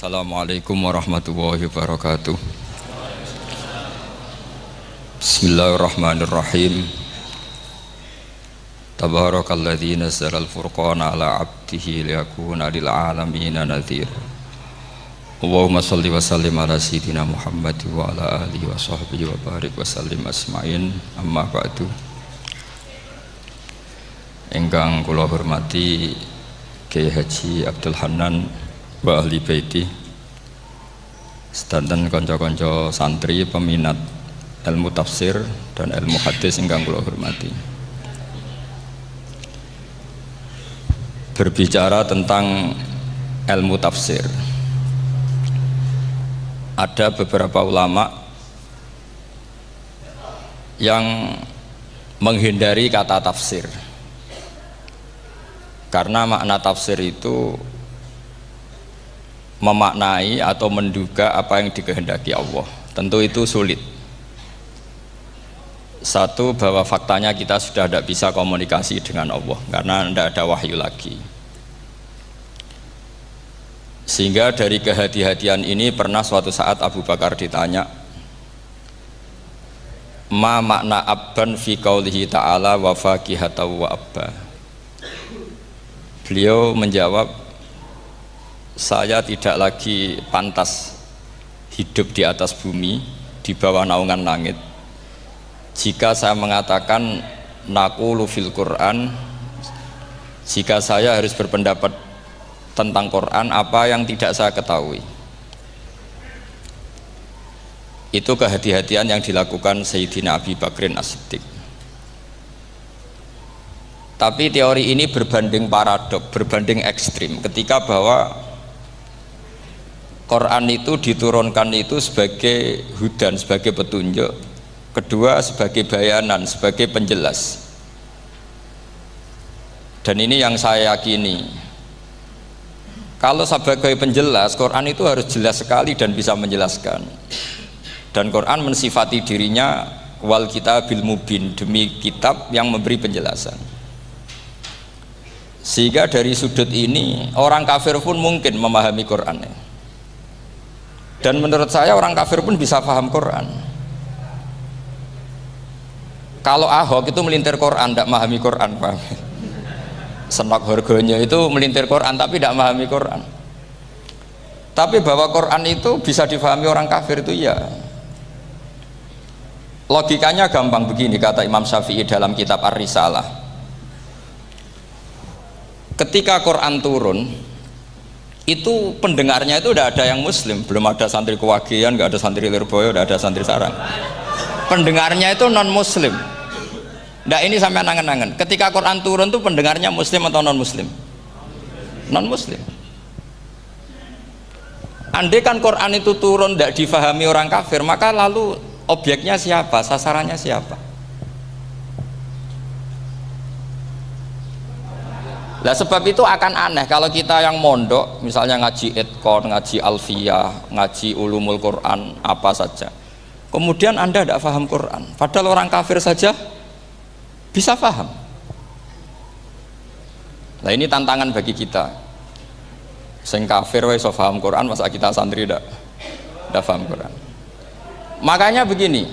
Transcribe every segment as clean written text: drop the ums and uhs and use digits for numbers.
Assalamualaikum warahmatullahi wabarakatuh. Bismillahirrahmanirrahim. Tabarakalladzi nazzala al-furqana ala 'abdihi liyakuna lil 'alamin nadhir. Allahumma shalli wa sallim ala sayyidina Muhammad wa ala alihi wa sahbihi wa barik wa sallim asma'in. Amma ba'du. Ingkang kula hormati Kiai Haji Abdul Hanan wa ahli baiti, sedanten kanca-kanca santri peminat ilmu tafsir dan ilmu hadis ingkang kula hormati. Berbicara tentang ilmu tafsir, ada beberapa ulama yang menghindari kata tafsir karena makna tafsir itu memaknai atau menduga apa yang dikehendaki Allah. Tentu itu sulit. Satu, bahwa faktanya kita sudah tidak bisa komunikasi dengan Allah karena tidak ada wahyu lagi. Sehingga dari kehati-hatian ini pernah suatu saat Abu Bakar ditanya, ma makna abban fi qaulihi ta'ala wa faqihata wa abba. Beliau menjawab, saya tidak lagi pantas hidup di atas bumi, di bawah naungan langit, jika saya mengatakan naqulu fil Quran, jika saya harus berpendapat tentang Quran apa yang tidak saya ketahui. Itu kehati-hatian yang dilakukan Sayyidina Abi Bakrin As-Siddiq. Tapi teori ini berbanding paradok, berbanding ekstrim, ketika bahwa Quran itu diturunkan itu sebagai hudan, sebagai petunjuk, kedua sebagai bayanan, sebagai penjelas. Dan ini yang saya yakini, kalau sebagai penjelas, Quran itu harus jelas sekali dan bisa menjelaskan. Dan Quran mensifati dirinya wal kitabil mubin, demi kitab yang memberi penjelasan. Sehingga dari sudut ini orang kafir pun mungkin memahami Qurannya. Dan menurut saya orang kafir pun bisa paham Quran. Kalau Ahok itu melintir Quran, tidak memahami Quran, paham? Senok harganya itu melintir Quran tapi tidak memahami Quran. Tapi bahwa Quran itu bisa difahami orang kafir itu ya. Logikanya gampang begini, kata Imam Syafi'i dalam kitab Ar-Risalah. Ketika Quran turun, itu pendengarnya itu tidak ada yang muslim, belum ada santri Kewagian, nggak ada santri Lirboyo, nggak ada santri Sarang. Pendengarnya itu non muslim. Nah ini sampai angen-angen, ketika Quran turun tuh pendengarnya muslim atau non muslim? Non muslim. Andai kan Quran itu turun tidak difahami orang kafir, maka lalu objeknya siapa, sasarannya siapa? Nah sebab itu akan aneh kalau kita yang mondok, misalnya ngaji Idqon, ngaji Alfiyah, ngaji Ulumul Quran, apa saja, kemudian Anda tidak paham Quran, padahal orang kafir saja bisa paham. Nah ini tantangan bagi kita. Sing kafir wis paham Quran, masa kita santri tidak paham Quran. Makanya begini,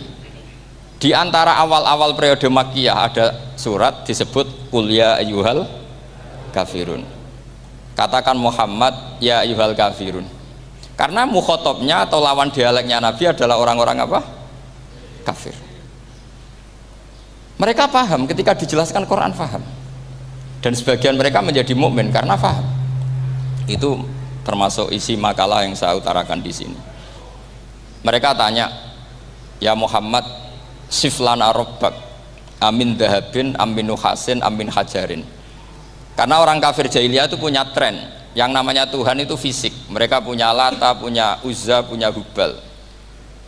di antara awal-awal periode Makkiyah ada surat disebut Qul ya ayyuhal kafirun. Katakan Muhammad ya ayyuhal kafirun. Karena mukhotabnya atau lawan dialeknya Nabi adalah orang-orang apa? Kafir. Mereka paham ketika dijelaskan Quran, paham. Dan sebagian mereka menjadi mukmin karena paham. Itu termasuk isi makalah yang saya utarakan di sini. Mereka tanya, ya Muhammad, siflana rabbak amin dahabin amin nuhasin amin hajarin. Karena orang kafir jahiliyah itu punya tren yang namanya Tuhan itu fisik. Mereka punya Lata, punya Uzza, punya Hubal.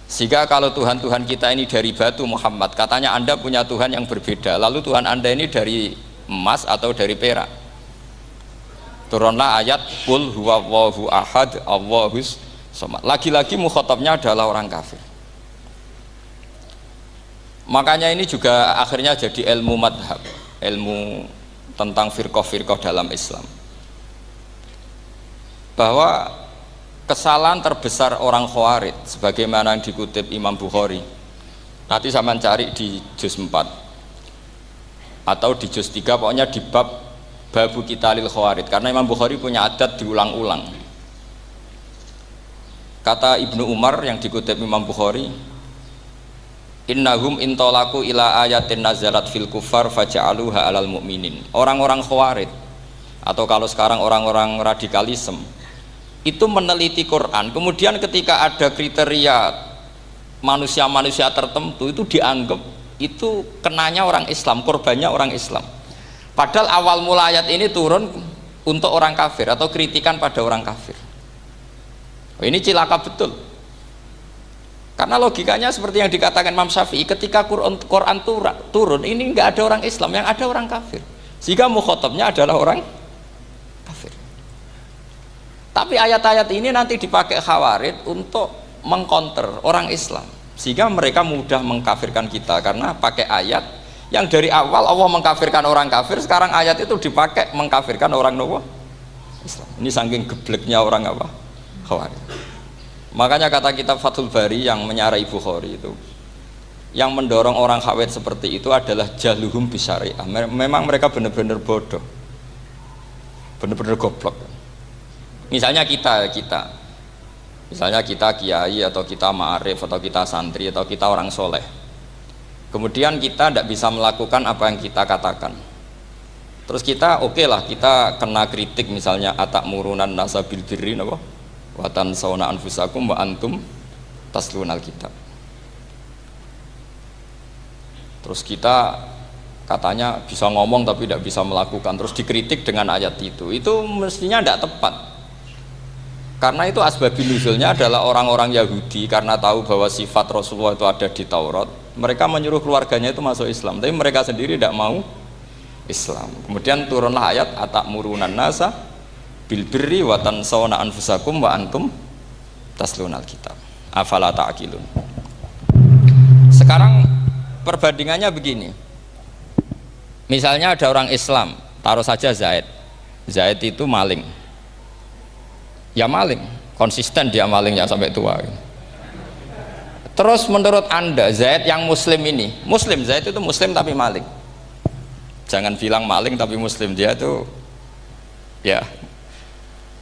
Sehingga kalau Tuhan-Tuhan kita ini dari batu, Muhammad, katanya Anda punya Tuhan yang berbeda. Lalu Tuhan Anda ini dari emas atau dari perak. Turunlah ayat Qul huwallahu ahad Allahus somad. Lagi-lagi mukhatabnya adalah orang kafir. Makanya ini juga akhirnya jadi ilmu madhab, ilmu tentang firqah-firqah dalam Islam, bahwa kesalahan terbesar orang Khawarij sebagaimana yang dikutip Imam Bukhari. Nanti saya cari di juz 4 atau di juz 3, pokoknya di bab Babu Qitalil Khawarij, karena Imam Bukhari punya adat diulang-ulang. Kata Ibnu Umar yang dikutip Imam Bukhari, innahum intolaku ila ayatin nazalat fil kufar faja'aluha alal mu'minin. Orang-orang Khawarij atau kalau sekarang orang-orang radikalisme itu meneliti Quran, kemudian ketika ada kriteria manusia-manusia tertentu itu dianggap itu kenanya orang Islam, korbannya orang Islam. Padahal awal mula ayat ini turun untuk orang kafir atau kritikan pada orang kafir. Ini cilaka betul. Karena logikanya seperti yang dikatakan Imam Syafi'i, ketika Quran turun ini nggak ada orang Islam, yang ada orang kafir. Sehingga mukhatabnya adalah orang kafir. Tapi ayat-ayat ini nanti dipakai Khawarij untuk mengcounter orang Islam, sehingga mereka mudah mengkafirkan kita karena pakai ayat yang dari awal Allah mengkafirkan orang kafir, sekarang ayat itu dipakai mengkafirkan orang Islam. Ini saking gebleknya orang apa? Khawarij. Makanya kata kitab Fathul Bari yang menyarai Bukhari itu, yang mendorong orang Khawarij seperti itu adalah jahluhum bisyariah. Memang mereka benar-benar bodoh, benar-benar goblok. Misalnya kita kiai atau kita ma'arif atau kita santri atau kita orang soleh, kemudian kita tidak bisa melakukan apa yang kita katakan, terus kita oke lah, kita kena kritik misalnya atakmurunan nasa bil birri wa tansawna anfusakum wa antum taslunal kitab. Terus kita katanya bisa ngomong tapi tidak bisa melakukan, terus dikritik dengan ayat itu mestinya tidak tepat. Karena itu asbabun nuzulnya adalah orang-orang Yahudi karena tahu bahwa sifat Rasulullah itu ada di Taurat, mereka menyuruh keluarganya itu masuk Islam, tapi mereka sendiri tidak mau Islam. Kemudian turunlah ayat atakmurunan nasa bil birri wa tansawna anfusakum wa antum taslunal kitab afala ta'qilun. Sekarang perbandingannya begini, misalnya ada orang Islam, taruh saja Zaid itu maling, ya maling, konsisten dia malingnya sampai tua. Terus menurut Anda Zaid yang muslim ini, muslim, Zaid itu muslim tapi maling, jangan bilang maling tapi muslim, dia itu ya.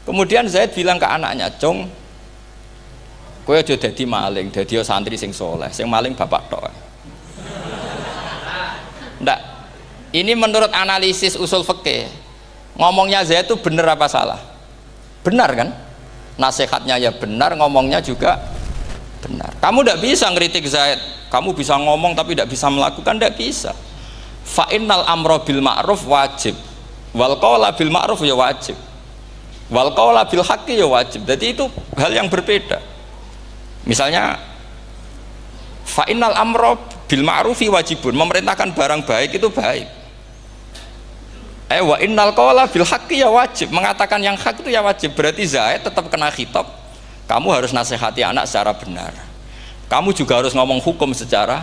Kemudian Zaid bilang ke anaknya, "Cung, kowe aja dadi maling, dadi santri sing soleh, sing maling bapak tok." Ndak, ini menurut analisis usul fikih, ngomongnya Zaid itu benar apa salah? Benar kan? Nasihatnya ya benar, ngomongnya juga benar. Kamu tidak bisa ngeritik Zaid, kamu bisa ngomong tapi tidak bisa melakukan, tidak bisa. Fa innal amra bil ma'ruf wajib, wal qawla bil ma'ruf ya wajib, wal qawla bil haqqi ya wajib. Jadi itu hal yang berbeda. Misalnya fa innal amra bil ma'rufi wajibun, memerintahkan barang baik itu baik. Wa innal qawla bil haqqi ya wajib, mengatakan yang hak itu ya wajib. Berarti Zaid tetap kena khitab, kamu harus nasihati anak secara benar, kamu juga harus ngomong hukum secara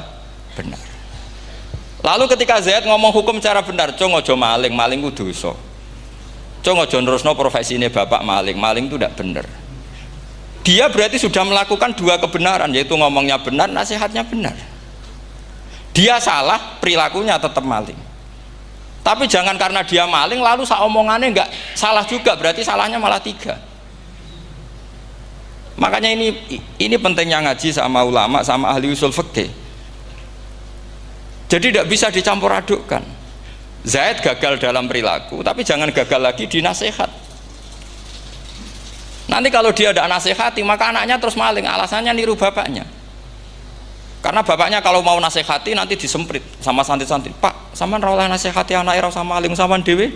benar. Lalu ketika Zaid ngomong hukum secara benar, cung ojo maling, maling itu dosa, cung ojo nerusno profesine bapak maling, maling itu tidak benar. Dia berarti sudah melakukan dua kebenaran, yaitu ngomongnya benar, nasihatnya benar. Dia salah, perilakunya tetap maling. Tapi jangan karena dia maling lalu omongannya enggak salah juga, berarti salahnya malah tiga. Makanya ini pentingnya ngaji sama ulama, sama ahli usul fikih. Jadi tidak bisa dicampur adukkan. Zaid gagal dalam perilaku, tapi jangan gagal lagi di nasihat. Nanti kalau dia tidak nasihati, maka anaknya terus maling, alasannya niru bapaknya. Karena bapaknya kalau mau nasihati nanti disemprit sama santri-santri, "Pak, sampean ra oleh nasihati anake ra usah maling, sampean dhewe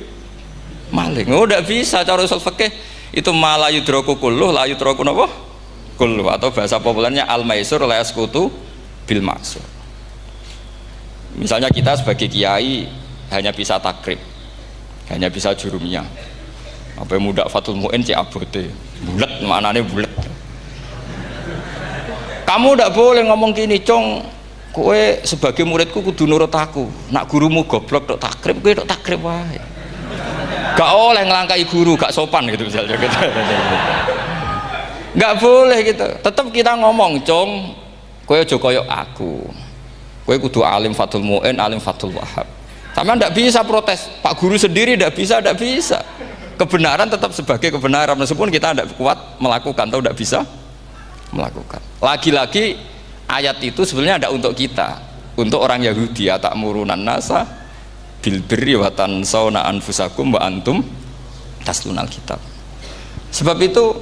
maling." Oh, tidak bisa cara usul fikih. Itu malah yudroku kulluh, la yudroku napa? Kulluh, atau bahasa populernya al-maisur la yasqutu bil maksur. Misalnya kita sebagai kiai hanya bisa takrib, hanya bisa jurumiyah. Apa muda Fathul Mu'in cek abote. Bulet, maknane bulet. Kamu tidak boleh ngomong gini, "Cung, kowe sebagai muridku kudu nurut aku. Nak gurumu goblok tok takrib, kowe tok takrib wae." Gak oleh ngelangkai guru, gak sopan gitu misalnya. Nggak boleh gitu. Tetap kita ngomong, "Cung, kowe aja koyo aku. Kowe kudu alim Fathul Mu'in, alim Fathul Wahhab." Sama ndak bisa protes. Pak guru sendiri ndak bisa, ndak bisa. Kebenaran tetap sebagai kebenaran meskipun kita ndak kuat melakukan atau ndak bisa melakukan. Lagi-lagi ayat itu sebenarnya ada untuk kita, untuk orang Yahudi, atakmurunan nasa bil birri wa tansawna anfusakum wa antum taslunal kitab. Sebab itu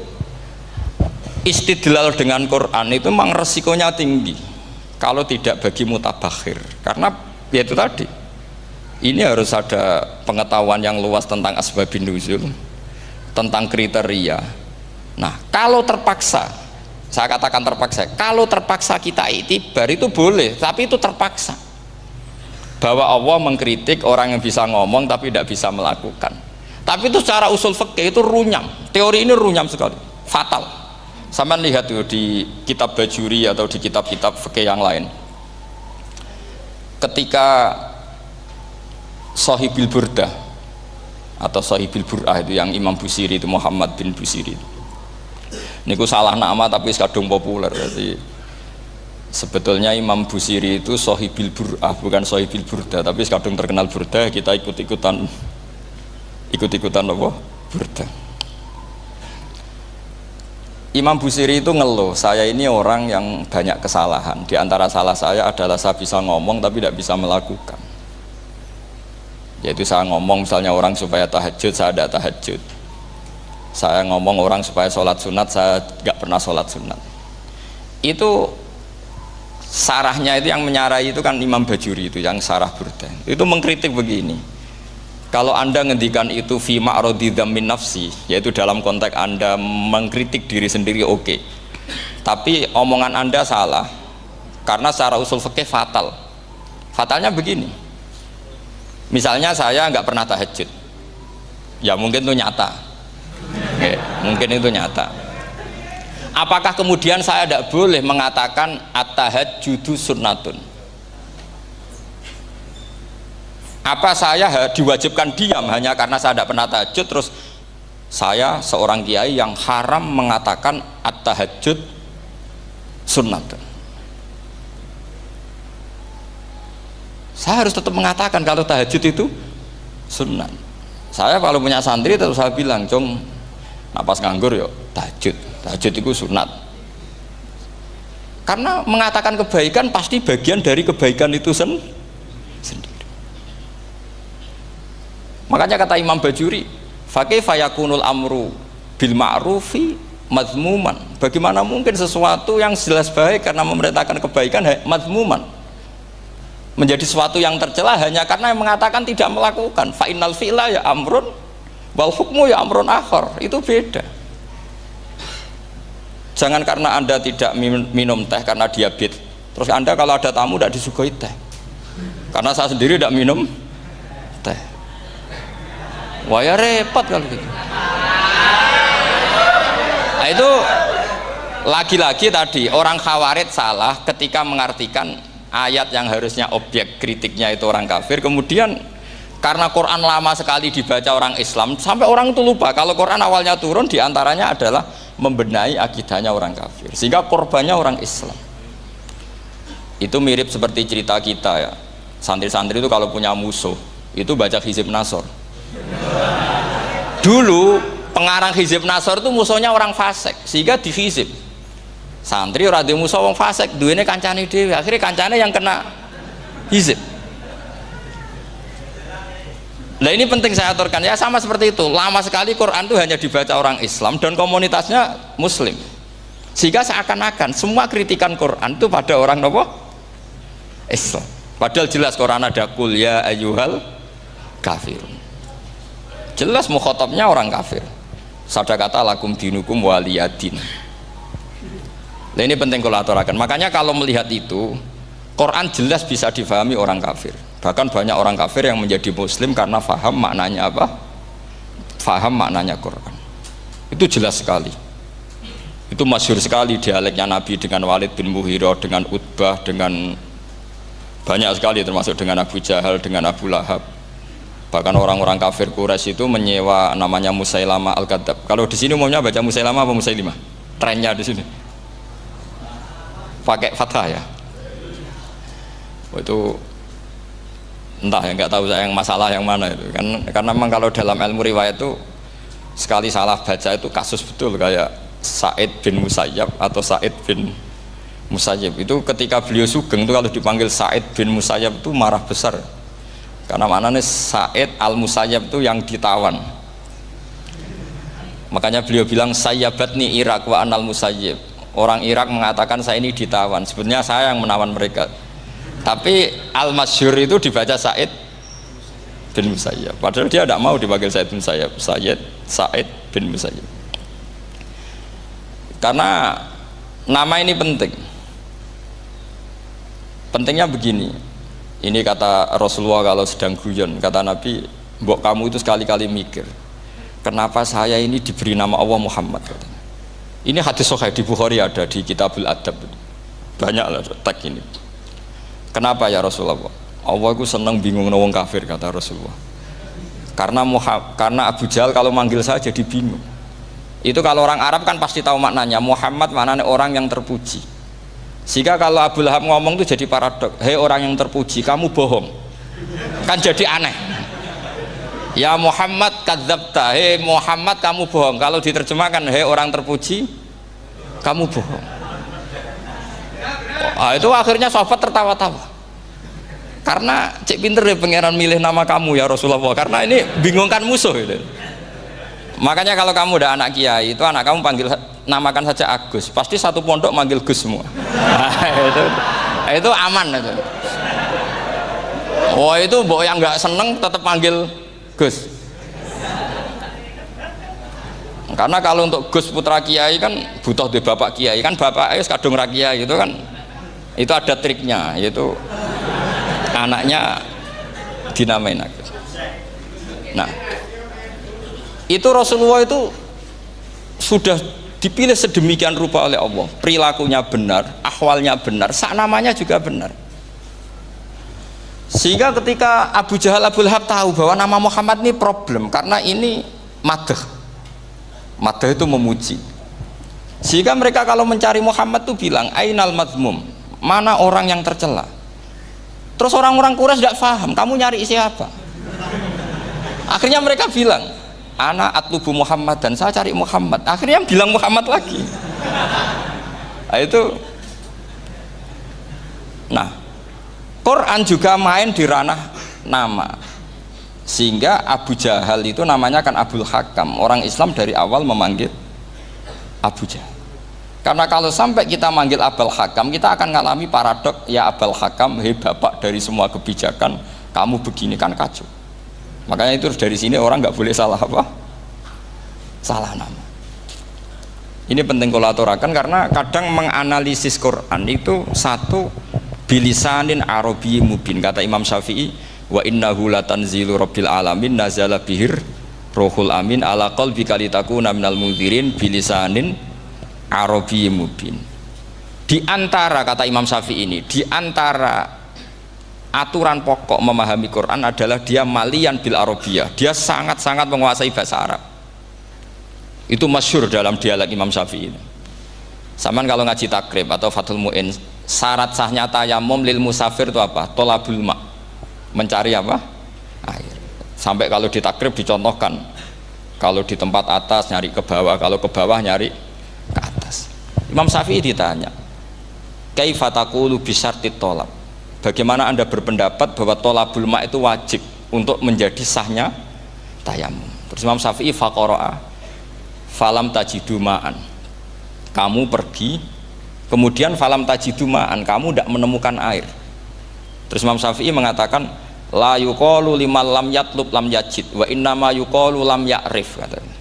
istidlal dengan Quran itu memang resikonya tinggi kalau tidak bagi mutabakhir, karena ya itu tadi, ini harus ada pengetahuan yang luas tentang asbabun nuzul, tentang kriteria. Nah, kalau terpaksa, saya katakan terpaksa, kalau terpaksa kita itibar itu boleh, tapi itu terpaksa. Bahwa Allah mengkritik orang yang bisa ngomong tapi tidak bisa melakukan. Tapi itu secara usul fikih itu runyam. Teori ini runyam sekali, fatal. Sama lihat tuh di kitab Bajuri atau di kitab-kitab fikih yang lain. Ketika Shahibil Burdah atau Shahibil Bur'ah itu yang Imam Busiri itu, Muhammad bin Busiri. Niku salah nama tapi kadung populer. Jadi sebetulnya Imam Busiri itu Shahibil Bur'ah, bukan Shahibil Burdah, tapi kadung terkenal Burdah, kita ikut-ikutan apa? Burdah. Imam Busiri itu ngeluh, saya ini orang yang banyak kesalahan. Di antara salah saya adalah saya bisa ngomong tapi tidak bisa melakukan. Yaitu saya ngomong misalnya orang supaya tahajud, saya tidak tahajud. Saya ngomong orang supaya sholat sunat, saya nggak pernah sholat sunat. Itu sarahnya itu yang menyarai itu kan Imam Bajuri itu yang sarah Burdah. Itu mengkritik begini. Kalau Anda ngendikan itu fi ma'radi dzammin nafsi, yaitu dalam konteks Anda mengkritik diri sendiri, oke. Tapi omongan Anda salah. Karena secara usul fikih fatal. Fatalnya begini. Misalnya saya nggak pernah tahajud. Ya mungkin itu nyata. Oke, mungkin itu nyata. Apakah kemudian saya tidak boleh mengatakan at-tahajjudu sunnatun? Apa saya diwajibkan diam hanya karena saya tidak pernah tahajud, terus saya seorang kiai yang haram mengatakan at-tahajjud sunnatun? Saya harus tetap mengatakan kalau tahajud itu sunnah. Saya kalau punya santri terus saya bilang, "Cung, napas nganggur yuk tahajud. Tahajud itu sunat." Karena mengatakan kebaikan pasti bagian dari kebaikan itu sendiri. Makanya kata Imam Bajuri, "Fakaifa yakunul amru bil ma'rufi mazmuman." Bagaimana mungkin sesuatu yang jelas baik karena memerintahkan kebaikan mazmuman menjadi sesuatu yang tercela hanya karena yang mengatakan tidak melakukan. Fa innal fi'la ya amrun wal hukmu ya amrun akhar. Itu beda. Jangan karena Anda tidak minum teh karena diabetes, terus Anda kalau ada tamu tidak disuguhi teh. Karena saya sendiri tidak minum teh. Wah ya repot kalau gitu. Nah itu lagi-lagi tadi orang Khawarij salah ketika mengartikan ayat yang harusnya objek kritiknya itu orang kafir, kemudian karena Quran lama sekali dibaca orang Islam sampai orang itu lupa kalau Quran awalnya turun diantaranya adalah membenahi akidahnya orang kafir, sehingga korbannya orang Islam. Itu mirip seperti cerita kita ya, santri-santri itu kalau punya musuh itu baca Hizib Nasor. Dulu pengarang Hizib Nasor itu musuhnya orang fasik, sehingga di Hizib santri ora duwe musuh wong fasik, duwene kancane dhewe, akhirnya kancane yang kena Hizib. Nah ini penting saya aturkan ya, sama seperti itu. Lama sekali Quran itu hanya dibaca orang Islam dan komunitasnya Muslim, sehingga seakan-akan semua kritikan Quran itu pada orang nopo Islam. Padahal jelas Quran ada kul ya ayyuhal kafirun. Jelas mukhatabnya orang kafir. Sadaqata lakum dinukum waliyadin. Nah ini penting kalau aturakan. Makanya kalau melihat itu, Quran jelas bisa difahami orang kafir. Bahkan banyak orang kafir yang menjadi muslim karena faham maknanya apa? Faham maknanya Quran. Itu jelas sekali. Itu masyhur sekali dialeknya Nabi dengan Walid bin Mughirah, dengan Utbah, dengan banyak sekali termasuk dengan Abu Jahal, dengan Abu Lahab. Bahkan orang-orang kafir Quraisy itu menyewa namanya Musailamah Al-Kadzab. Kalau di sini umumnya baca Musailamah apa Musailimah? trennya di sini pakai fathah ya. Itu entah ya, nggak tahu saya yang masalah yang mana itu kan, karena memang kalau dalam ilmu riwayat itu sekali salah baca itu kasus betul, kayak Sa'id bin Musayyab atau Sa'id bin Musayyib itu ketika beliau sugeng itu kalau dipanggil Sa'id bin Musayyab itu marah besar, karena maknanya Sa'id al Musayyab itu yang ditawan, makanya beliau bilang sayyabatni Irak wa anal Musayyib, orang Irak mengatakan saya ini ditawan, sebenarnya saya yang menawan mereka, tapi al masyhur itu dibaca Sa'id bin Musayyab, padahal dia tidak mau dipanggil Sa'id bin Musayyab, Sa'id bin Musayyib, karena nama ini penting. Pentingnya begini, ini kata Rasulullah kalau sedang guyon, kata Nabi, mbok kamu itu sekali-kali mikir kenapa saya ini diberi nama Allah Muhammad, katanya. Ini hadis sahih di Bukhari, ada di Kitabul Adab, banyak lah teks ini. Kenapa ya Rasulullah? Allah itu senang bingung wong kafir, kata Rasulullah, karena Abu Jahal kalau manggil saya jadi bingung. Itu kalau orang Arab kan pasti tahu maknanya, Muhammad maknanya orang yang terpuji. Sehingga kalau Abu Lahab ngomong itu jadi paradok, hei orang yang terpuji, kamu bohong, kan jadi aneh. Ya Muhammad kadzabta, hei Muhammad kamu bohong. Kalau diterjemahkan, hei orang terpuji, kamu bohong. Itu akhirnya sahabat tertawa-tawa, karena cek pinter deh pangeran milih nama kamu ya Rasulullah, karena ini bingungkan musuh gitu. Makanya kalau kamu udah anak kiai, itu anak kamu namakan saja Agus, pasti satu pondok manggil Gus semua. Itu aman itu. Oh itu mbok yang nggak seneng tetap panggil Gus. Karena kalau untuk Gus putra kiai kan butuh di bapak kiai, kan bapak ayus kadung rakyai itu kan, itu ada triknya, yaitu anaknya dinamain Agus. Nah, itu Rasulullah itu sudah dipilih sedemikian rupa oleh Allah, perilakunya benar, ahwalnya benar, sak namanya juga benar, sehingga ketika Abu Jahal, Abu Lahab tahu bahwa nama Muhammad ini problem, karena ini madah itu memuji, sehingga mereka kalau mencari Muhammad tuh bilang ainal madmum, mana orang yang tercela. Terus orang-orang Quraisy tidak paham, kamu nyari siapa? Akhirnya mereka bilang, ana atlubu Muhammad, dan saya cari Muhammad. Akhirnya bilang Muhammad lagi. Nah, itu. Nah, Quran juga main di ranah nama, sehingga Abu Jahal itu namanya kan Abul Hakam. Orang Islam dari awal memanggil Abu Jahal, karena kalau sampai kita manggil Abul Hakam, kita akan mengalami paradok, ya Abul Hakam, hei bapak dari semua kebijakan, kamu begini kan kacau. Makanya itu dari sini orang nggak boleh salah apa? Salah nama. Ini penting kalau aturakan, karena kadang menganalisis Quran itu satu bilisanin arabi mubin, kata Imam Syafi'i, wa innahu latanzilu rabbil alamin nazala bihir rohul amin ala qalbika litakuna minal mudhirin bilisanin arabi mubin. Di antara, kata Imam Syafi'i ini, di antara aturan pokok memahami Quran adalah dia malian bil arabiyah, dia sangat-sangat menguasai bahasa Arab. Itu masyhur dalam dialog Imam Syafi'i. Saman kalau ngaji takrib atau Fathul Mu'in, syarat sahnya tayamum lil musafir itu apa? Tolabul ma', mencari apa? Air. Sampai kalau di takrib dicontohkan, kalau di tempat atas nyari ke bawah, kalau ke bawah nyari ke atas. Imam Syafi'i ditanya, kaifa taqulu bi syartit tolab, bagaimana Anda berpendapat bahwa tolabul ma' itu wajib untuk menjadi sahnya tayamum? Terus Imam Syafi'i faqara'a falam tajidu ma'an, kamu pergi kemudian falam tajidu ma'an, kamu tidak menemukan air. Terus Imam Syafi'i mengatakan la yuqalu liman lam yatlub lam yajid wa innama yuqalu lam ya'rif, katanya.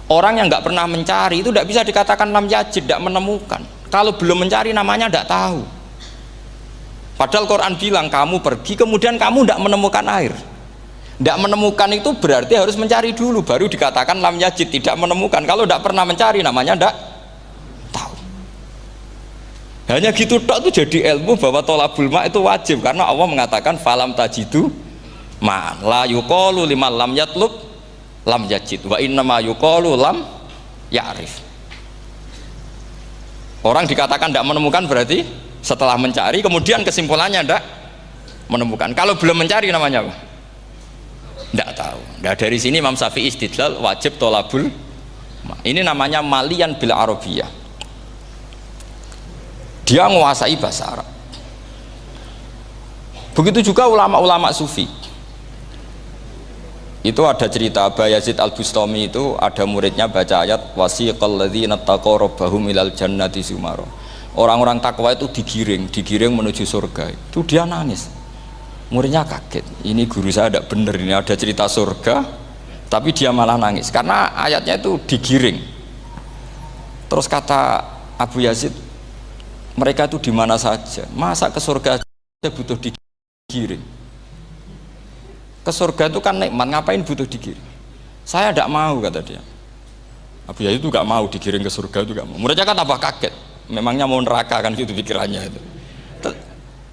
Orang yang nggak pernah mencari itu tidak bisa dikatakan lam yajid, tidak menemukan. Kalau belum mencari namanya tidak tahu. Padahal Quran bilang kamu pergi kemudian kamu tidak menemukan air. Tidak menemukan itu berarti harus mencari dulu, baru dikatakan lam yajid, tidak menemukan. Kalau tidak pernah mencari namanya tidak tahu. Hanya gitu tok itu jadi ilmu bahwa tolabul ma' itu wajib, karena Allah mengatakan falam tajidu ma la yuqalu liman lam yatlub lam yajid wa innama yuqalu lam ya'rif. Orang dikatakan tidak menemukan berarti setelah mencari kemudian kesimpulannya tidak menemukan. Kalau belum mencari namanya apa? Tidak tahu. Nah, dari sini Imam Syafi'i istidlal wajib tolabul. Ini namanya malian bil arabiyah. Dia menguasai bahasa Arab. Begitu juga ulama-ulama sufi. Itu ada cerita Aba Yazid Al-Bustami, itu ada muridnya baca ayat wasiqal ladzina taqaw rabbahum ilal jannati zumara. Orang-orang takwa itu digiring menuju surga. Itu dia nangis. Muridnya kaget. Ini guru saya tidak benar, ini ada cerita surga tapi dia malah nangis karena ayatnya itu digiring. Terus kata Abu Yazid, mereka itu di mana saja? Masa ke surga aja butuh digiring? Ke surga itu kan nikmat, ngapain butuh digiring? Saya tidak mau, kata dia. Abu Yazid itu nggak mau digiring ke surga, itu nggak mau. Muridnya kan tambah kaget, memangnya mau neraka kan, itu pikirannya itu.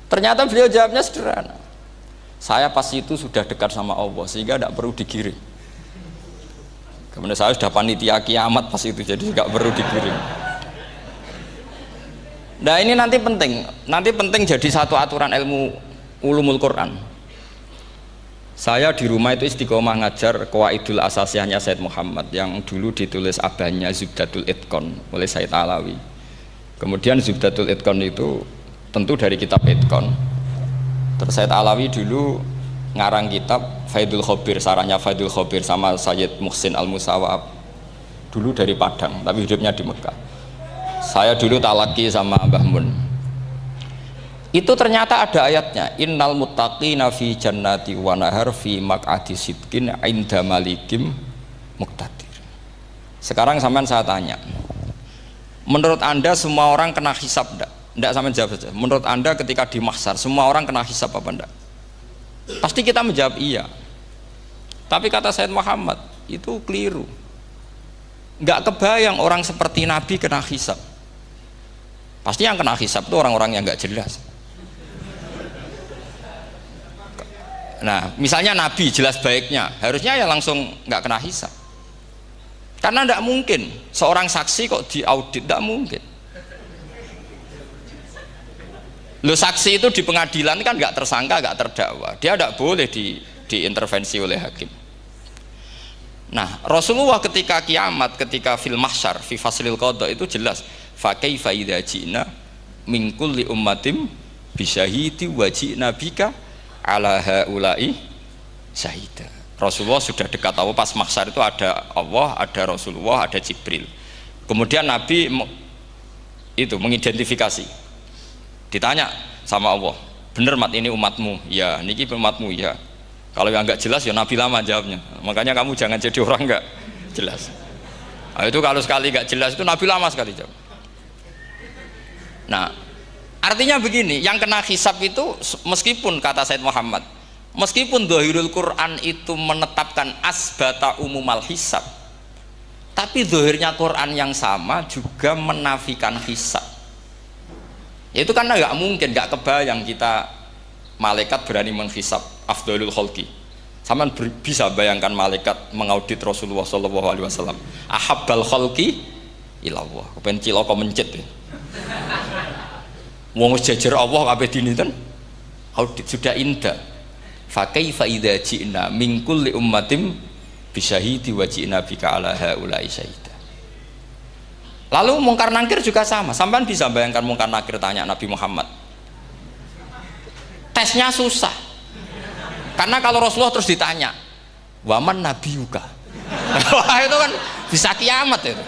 Ternyata beliau jawabnya sederhana, saya pas itu sudah dekat sama Allah sehingga tidak perlu digiring. Kemudian saya sudah panitia kiamat pas itu, jadi nggak perlu digiring. Nah ini nanti penting jadi satu aturan ilmu ulumul Quran. Saya di rumah itu istiqomah ngajar Qawaidul Asasiyahnya Said Muhammad yang dulu ditulis abahnya Zubdatul Itqon oleh Said Alawi. Kemudian Zubdatul Itqon itu tentu dari kitab Itqon. Terus Said Alawi dulu ngarang kitab Faidul Khobir, sarahnya Faidul Khobir sama Sayyid Muhsin Al-Musawab, dulu dari Padang tapi hidupnya di Mekah. Saya dulu talaki sama Mbah Mun. Itu ternyata ada ayatnya, innal muttaqina fi jannati wa nahar fi maq'adi sidqin 'inda malikim muqtadir. Sekarang sampean saya tanya, menurut Anda semua orang kena hisab enggak? Enggak, sampean jawab saja. Menurut Anda ketika di mahsyar semua orang kena hisab apa enggak? Pasti kita menjawab iya. Tapi kata Said Muhammad, itu keliru. Enggak kebayang orang seperti Nabi kena hisab. Pasti yang kena hisab itu orang-orang yang enggak jelas. Nah, misalnya Nabi jelas baiknya, harusnya ya langsung nggak kena hisab. Karena tidak mungkin seorang saksi kok diaudit, tidak mungkin. Lo saksi itu di pengadilan kan nggak tersangka, nggak terdakwa, dia tidak boleh diintervensi oleh hakim. Nah, Rasulullah ketika kiamat, ketika fil mahsyar, fi faslil qada itu jelas, fa kaifa idza ji'na min kulli ummatin bisyahidi wa ji'na bika ala haula'i syahida. Rasulullah sudah dekat Allah, pas mahsyar itu ada Allah, ada Rasulullah, ada Jibril. Kemudian Nabi itu mengidentifikasi, ditanya sama Allah, bener mat ini umatmu? Ya, niki umatmu ya. Kalau yang nggak jelas ya Nabi lama jawabnya. Makanya kamu jangan jadi orang nggak jelas. Nah, itu kalau sekali nggak jelas itu Nabi lama sekali jawab. Nah, artinya begini, yang kena hisab itu meskipun kata Said Muhammad, meskipun Dhahirul Quran itu menetapkan asbata umumal hisab, tapi zahirnya Quran yang sama juga menafikan hisab. Itu karena nggak mungkin, nggak kebayang kita malaikat berani menghisab afdalul khalqi. Sama bisa bayangkan malaikat mengaudit Rasulullah SAW, ahabbal khalqi ilallah, kepen cilaka mencit ya. Wong jajar Allah kabeh dinten audit sudah indah. Fa kaifa idza ji'na min kulli ummatin bisyahidi wa ji'na bika ala haula'i syahida. Lalu mungkar nakir juga sama. Sampean bisa bayangkan mungkar nakir tanya Nabi Muhammad. Tesnya susah. Karena kalau Rasulullah terus ditanya, "Waman nabiyuka?" Wah, itu kan bisa kiamat itu.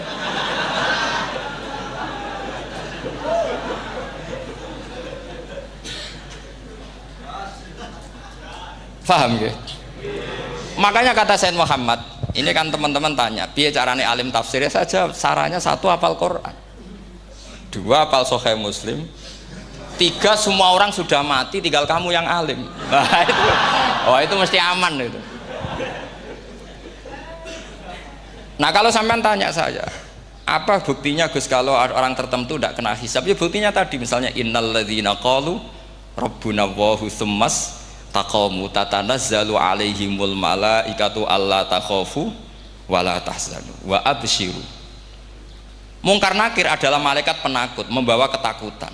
Paham ya? Makanya kata Said Muhammad, ini kan teman-teman tanya, piye carane alim tafsirnya saja, sarannya satu hafal Quran, dua hafal Sahih Muslim, tiga semua orang sudah mati, tinggal kamu yang alim. Nah, itu mesti aman itu. Nah kalau sampean tanya saya, apa buktinya Gus kalau orang tertentu tidak kena hisab? Ya buktinya tadi, misalnya innal ladzina qalu rabbuna Allahu tsummas taqamu tatanazzalu alaihimul malaikatu alla takhafu wala tahzanu wa absyiru. Mungkar nakir adalah malaikat penakut, membawa ketakutan.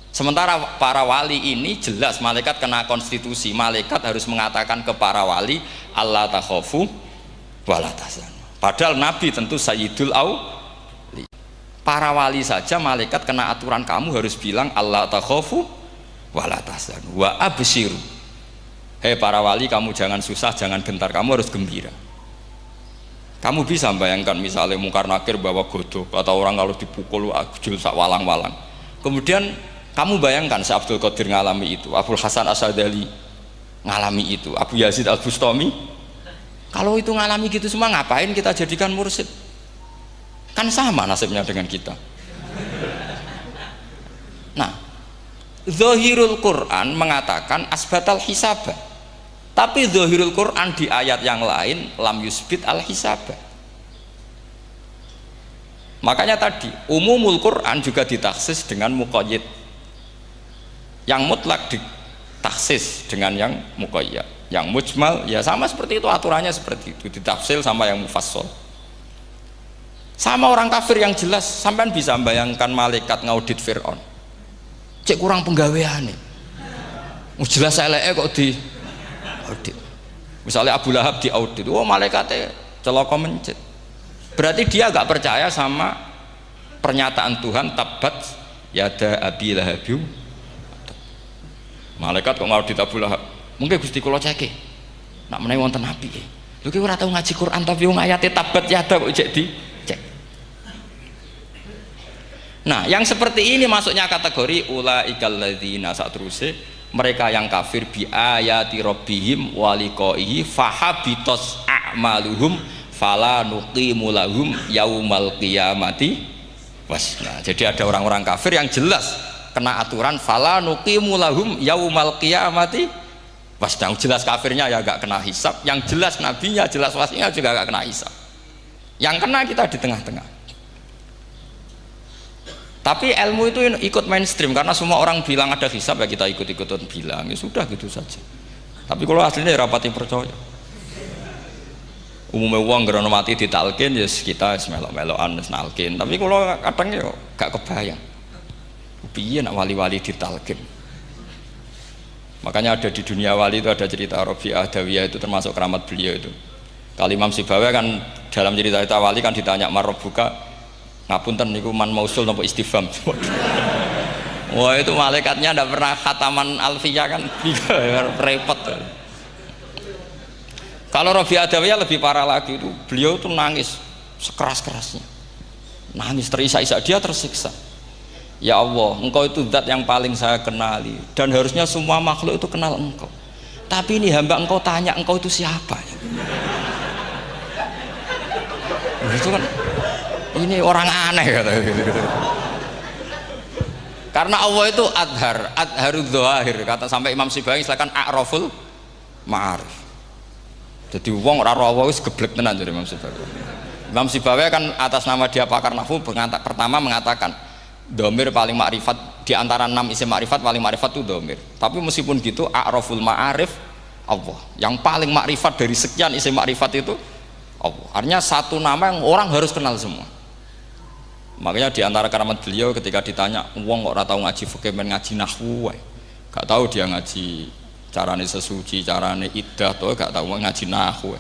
Sementara para wali ini jelas malaikat kena konstitusi, malaikat harus mengatakan ke para wali Allah takhofu wala tahzanu. Padahal Nabi tentu sayyidul auli. Para wali saja malaikat kena aturan, kamu harus bilang Allah takhofu wala tahzanu wa abshiru. Hei para wali, kamu jangan susah, jangan gentar, kamu harus gembira. Kamu bisa bayangkan misalnya mungkar nakir bawa godok atau orang kalau dipukul jul sak walang-walang. Kemudian kamu bayangkan si Abdul Qadir ngalami itu, Abdul Hasan Asadali ngalami itu, Abu Yazid Al-Bustami. Kalau itu ngalami gitu semua, ngapain kita jadikan mursyid? Kan sama nasibnya dengan kita. Nah, Zahirul Quran mengatakan asbatal hisabah, tapi Zahirul Quran di ayat yang lain lam yusbit al hisabah. Makanya tadi umumul Quran juga ditaksis dengan muqayyid, yang mutlak ditaksis dengan yang muqayyad, yang mujmal ya sama seperti itu, aturannya seperti itu, ditafsir sama yang mufassal. Sama orang kafir yang jelas, sampean bisa bayangkan malaikat ngaudit Fir'aun, cek kurang penggaweane, jelas eleke kok di audit. Misalnya Abu Lahab di audit, wah malaikatnya celaka mencit. Berarti dia gak percaya sama pernyataan Tuhan tabat yada abi lahabiu. Malaikat kok ngaudit Abu Lahab, mungkin Gusti kula ceke nak menawi wonten nabi lho ki ora tau ngaji Quran tapi wong ayate tabat yada kok cek di cek. Nah yang seperti ini masuknya kategori ulaikal ladzina, saterusé mereka yang kafir bi ayati rabbihim waliqaihi fahabitos a'maluhum fala nuqimu lahum yaumal qiyamati wasna. Jadi ada orang-orang kafir yang jelas kena aturan fala nuqimu lahum yaumal qiyamati wasna. Jelas kafirnya ya gak kena hisab, yang jelas nabinya, jelas wasinya juga gak kena hisab. Yang kena kita di tengah-tengah. Tapi ilmu itu ikut mainstream karena semua orang bilang ada hisab, ya kita ikut-ikutan bilang, ya sudah gitu saja. Tapi kalau aslinya ya rapati percaya. Umumnya uang gerono mati ditalkin, ya kita melok-melokan nalkin. Tapi kalau kadang ya gak kebayang. Piye nak wali-wali ditalkin. Makanya ada di dunia wali itu ada cerita Rabi'ah Adawiyah, itu termasuk keramat beliau itu. Kali Imam Sibawi kan dalam cerita wali kan ditanya marrobuka, ngapunten niku man mausul nopo istifham. Wah itu malaikatnya ndak pernah khataman alfiyah kan, repot. Kalau Rabi'ah Adawiyah lebih parah lagi, itu beliau tuh nangis sekeras-kerasnya, nangis terisak-isak, dia tersiksa. Ya Allah, engkau itu zat yang paling saya kenali dan harusnya semua makhluk itu kenal engkau, tapi ini hamba engkau tanya engkau itu siapa ya? Itu kan ini orang aneh kata gitu. Karena Allah itu adharud dzahir, kata sampai Imam Sibawi silakan a'raful ma'arif. Jadi wong ora ora wis geblek tenan dari Imam Sibawi. Imam Sibawi kan atas nama dia pakar nahwu pertama mengatakan domir paling makrifat di antara 6 isim makrifat, paling makrifat itu domir. Tapi meskipun gitu a'raful ma'arif Allah, yang paling makrifat dari sekian isim makrifat itu Allah. Artinya satu nama yang orang harus kenal semua. Makanya di antara keramat beliau ketika ditanya wong kok ora tau ngaji fikih men ngaji nahwu wae, gak tahu dia ngaji carane sesuci, carane iddah to gak tahu ngaji nahwu.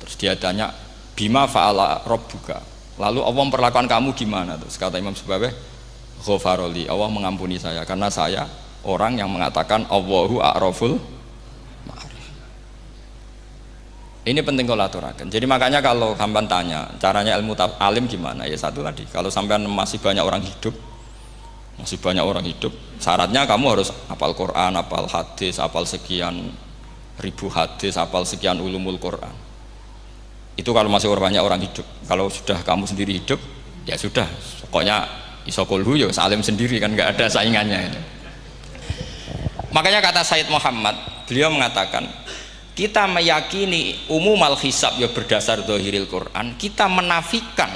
Terus dia tanya bima fa'ala rabbuka, lalu Allah memperlakukan kamu gimana? Terus kata Imam Sibawi ghafaroli, Allah mengampuni saya karena saya orang yang mengatakan Allahu a'raful ma'arif. Ini penting kalau aturakan. Jadi makanya kalau sampean tanya caranya ilmu alim gimana, ya satu tadi, kalau sampean masih banyak orang hidup, syaratnya kamu harus hafal Quran, hafal hadis, hafal sekian ribu hadis, hafal sekian ulumul Quran. Itu kalau masih banyak orang hidup. Kalau sudah kamu sendiri hidup, ya sudah, pokoknya isokulhu ya salim sendiri kan, nggak ada saingannya itu. Makanya kata Said Muhammad, beliau mengatakan kita meyakini umumal hisab ya berdasar zahiril Quran, kita menafikan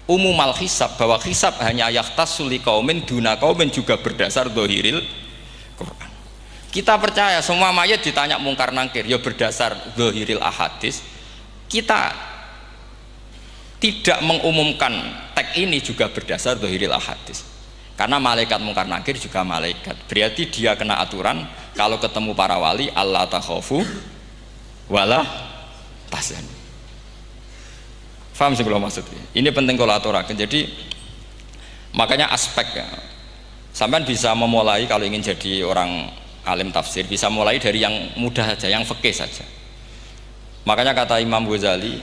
umumal hisab bahwa hisab hanya yakhtassu liqaumin duna qaumin juga berdasar zahiril Quran. Kita percaya semua mayat ditanya mungkar nangkir ya berdasar zahiril ahadis. Kita tidak mengumumkan teks praktek ini juga berdasar dhahiril ahadits. Karena malaikat mungkar nakir juga malaikat. Berarti dia kena aturan kalau ketemu para wali Allah takhafu wala tahzanu. Faham sih kalau maksudnya? Ini penting kalau aturakan. Jadi makanya aspek ya. Sampean bisa memulai kalau ingin jadi orang alim tafsir bisa mulai dari yang mudah saja, yang fikih saja. Makanya kata Imam Ghazali,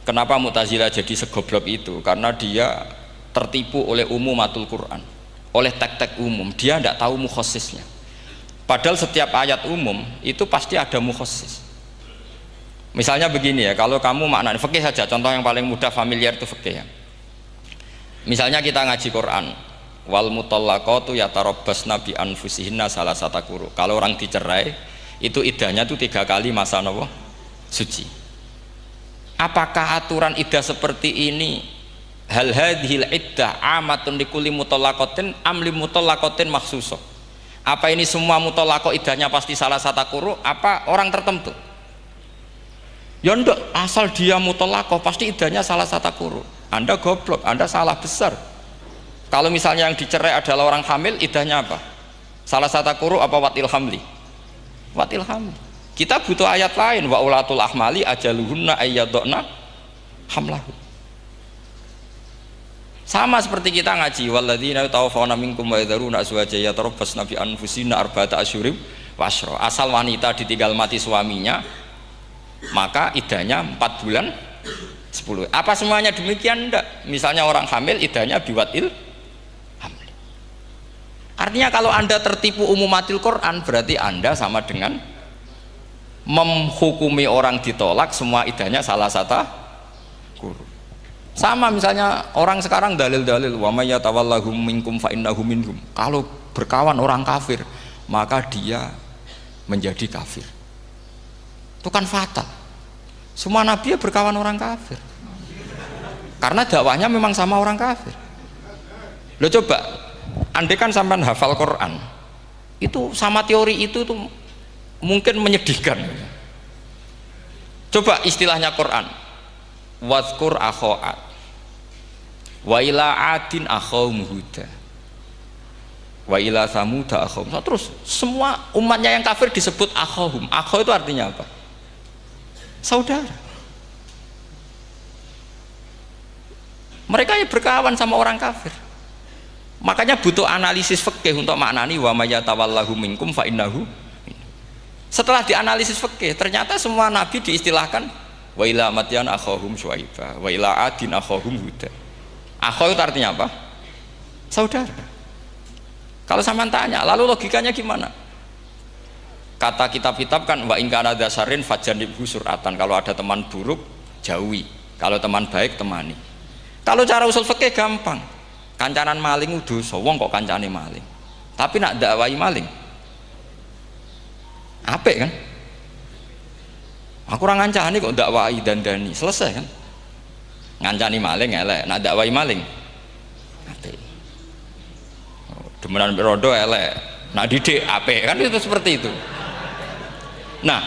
kenapa Mu'tazilah jadi segoblok itu? Karena dia tertipu oleh umumatul Quran, oleh tek-tek umum. Dia tidak tahu mukhasisnya. Padahal setiap ayat umum itu pasti ada mukhassis. Misalnya begini ya, kalau kamu maknanya fikih saja, contoh yang paling mudah familiar itu fikih ya. Misalnya kita ngaji Quran, wal mutallaqatu yatarabbasna bi anfusihinna salasata quru. Kalau orang dicerai, itu iddahnya itu 3 kali masa nopo suci. Apakah aturan iddah seperti ini hal hadhil iddah amatun likulli mutallaqatin am li mutallaqatin makhsusah? Apa ini semua mutallaqah iddahnya pasti salasata quru? Apa orang tertentu? Ya enggak, asal dia mutallaqah pasti iddahnya salasata quru. Anda goblok, Anda salah besar. Kalau misalnya yang dicerai adalah orang hamil, iddahnya apa? Salasata quru apa watil hamli? Watil hamli. Kita butuh ayat lain, wa ulatul ahmali ajaluhunna ayyadna hamlahu. Sama seperti kita ngaji walladzina tawaffawna minkum wa yadharuna azwajan yatarabbasna bi anfusina arba'ata asyhurin wa asyra. Asal wanita ditinggal mati suaminya, maka iddahnya 4 bulan 10. Apa semuanya demikian? Enggak. Misalnya orang hamil iddahnya biwatil hamil. Artinya kalau Anda tertipu umumatil Quran, berarti Anda sama dengan menghukumi orang ditolak semua iddahnya salasata quru. Sama misalnya orang sekarang dalil-dalil wa may yatawallahum minkum fa innahu minhum. Kalau berkawan orang kafir, maka dia menjadi kafir. Itu kan fatal. Semua nabi ya berkawan orang kafir. Karena dakwahnya memang sama orang kafir. Lo coba, andai kan sampean hafal Quran, itu sama teori itu tuh mungkin menyedihkan. Coba istilahnya Quran, wadhkur akho'at wa ila adin akhawum huda wa ila samuda akhawum. Terus semua umatnya yang kafir disebut akhawum. Akhaw itu artinya apa? Saudara. Mereka ya berkawan sama orang kafir. Makanya butuh analisis fikih untuk maknani wa may yatawallahu minkum fa innahu. Setelah dianalisis fikih, ternyata semua nabi diistilahkan wa ila madyan akhahum syuaiba wa ila adin akhahum huda. Akhaw itu artinya apa? Saudara. Kalau sama tanya, lalu logikanya gimana? Kata kitab-kitab kan wa in kana dasarin fajanibhu suratan. Kalau ada teman buruk jauhi, kalau teman baik temani. Kalau cara usul fikih gampang. Kancanan maling dosa, wong kok kancane maling. Tapi nak dakwai maling apik kan? Aku orang ngancani kok dakwai dandani, selesai kan? Ngancani maling elek, nak dakwai maling apik. Demenan rodo elek, nak didik apik kan, itu seperti itu. Nah,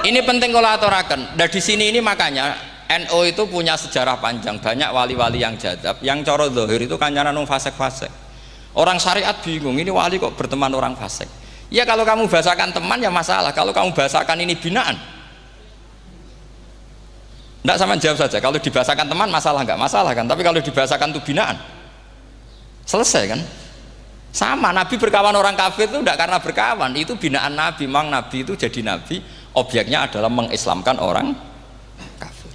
ini penting kalau aturaken. Dan di sini ini makanya NU itu punya sejarah panjang, banyak wali-wali yang jadab, yang coro zahir itu kancanan wong fasik-fasik. Orang syariat bingung, ini wali kok berteman orang fasik. Ya kalau kamu bahasakan teman ya masalah, kalau kamu bahasakan ini binaan. Enggak, sama jawab saja. Kalau dibahasakan teman masalah enggak masalah kan, tapi kalau dibahasakan itu binaan, selesai kan? Sama, Nabi berkawan orang kafir itu enggak karena berkawan, itu binaan Nabi. Memang Nabi itu jadi Nabi, objeknya adalah mengislamkan orang kafir.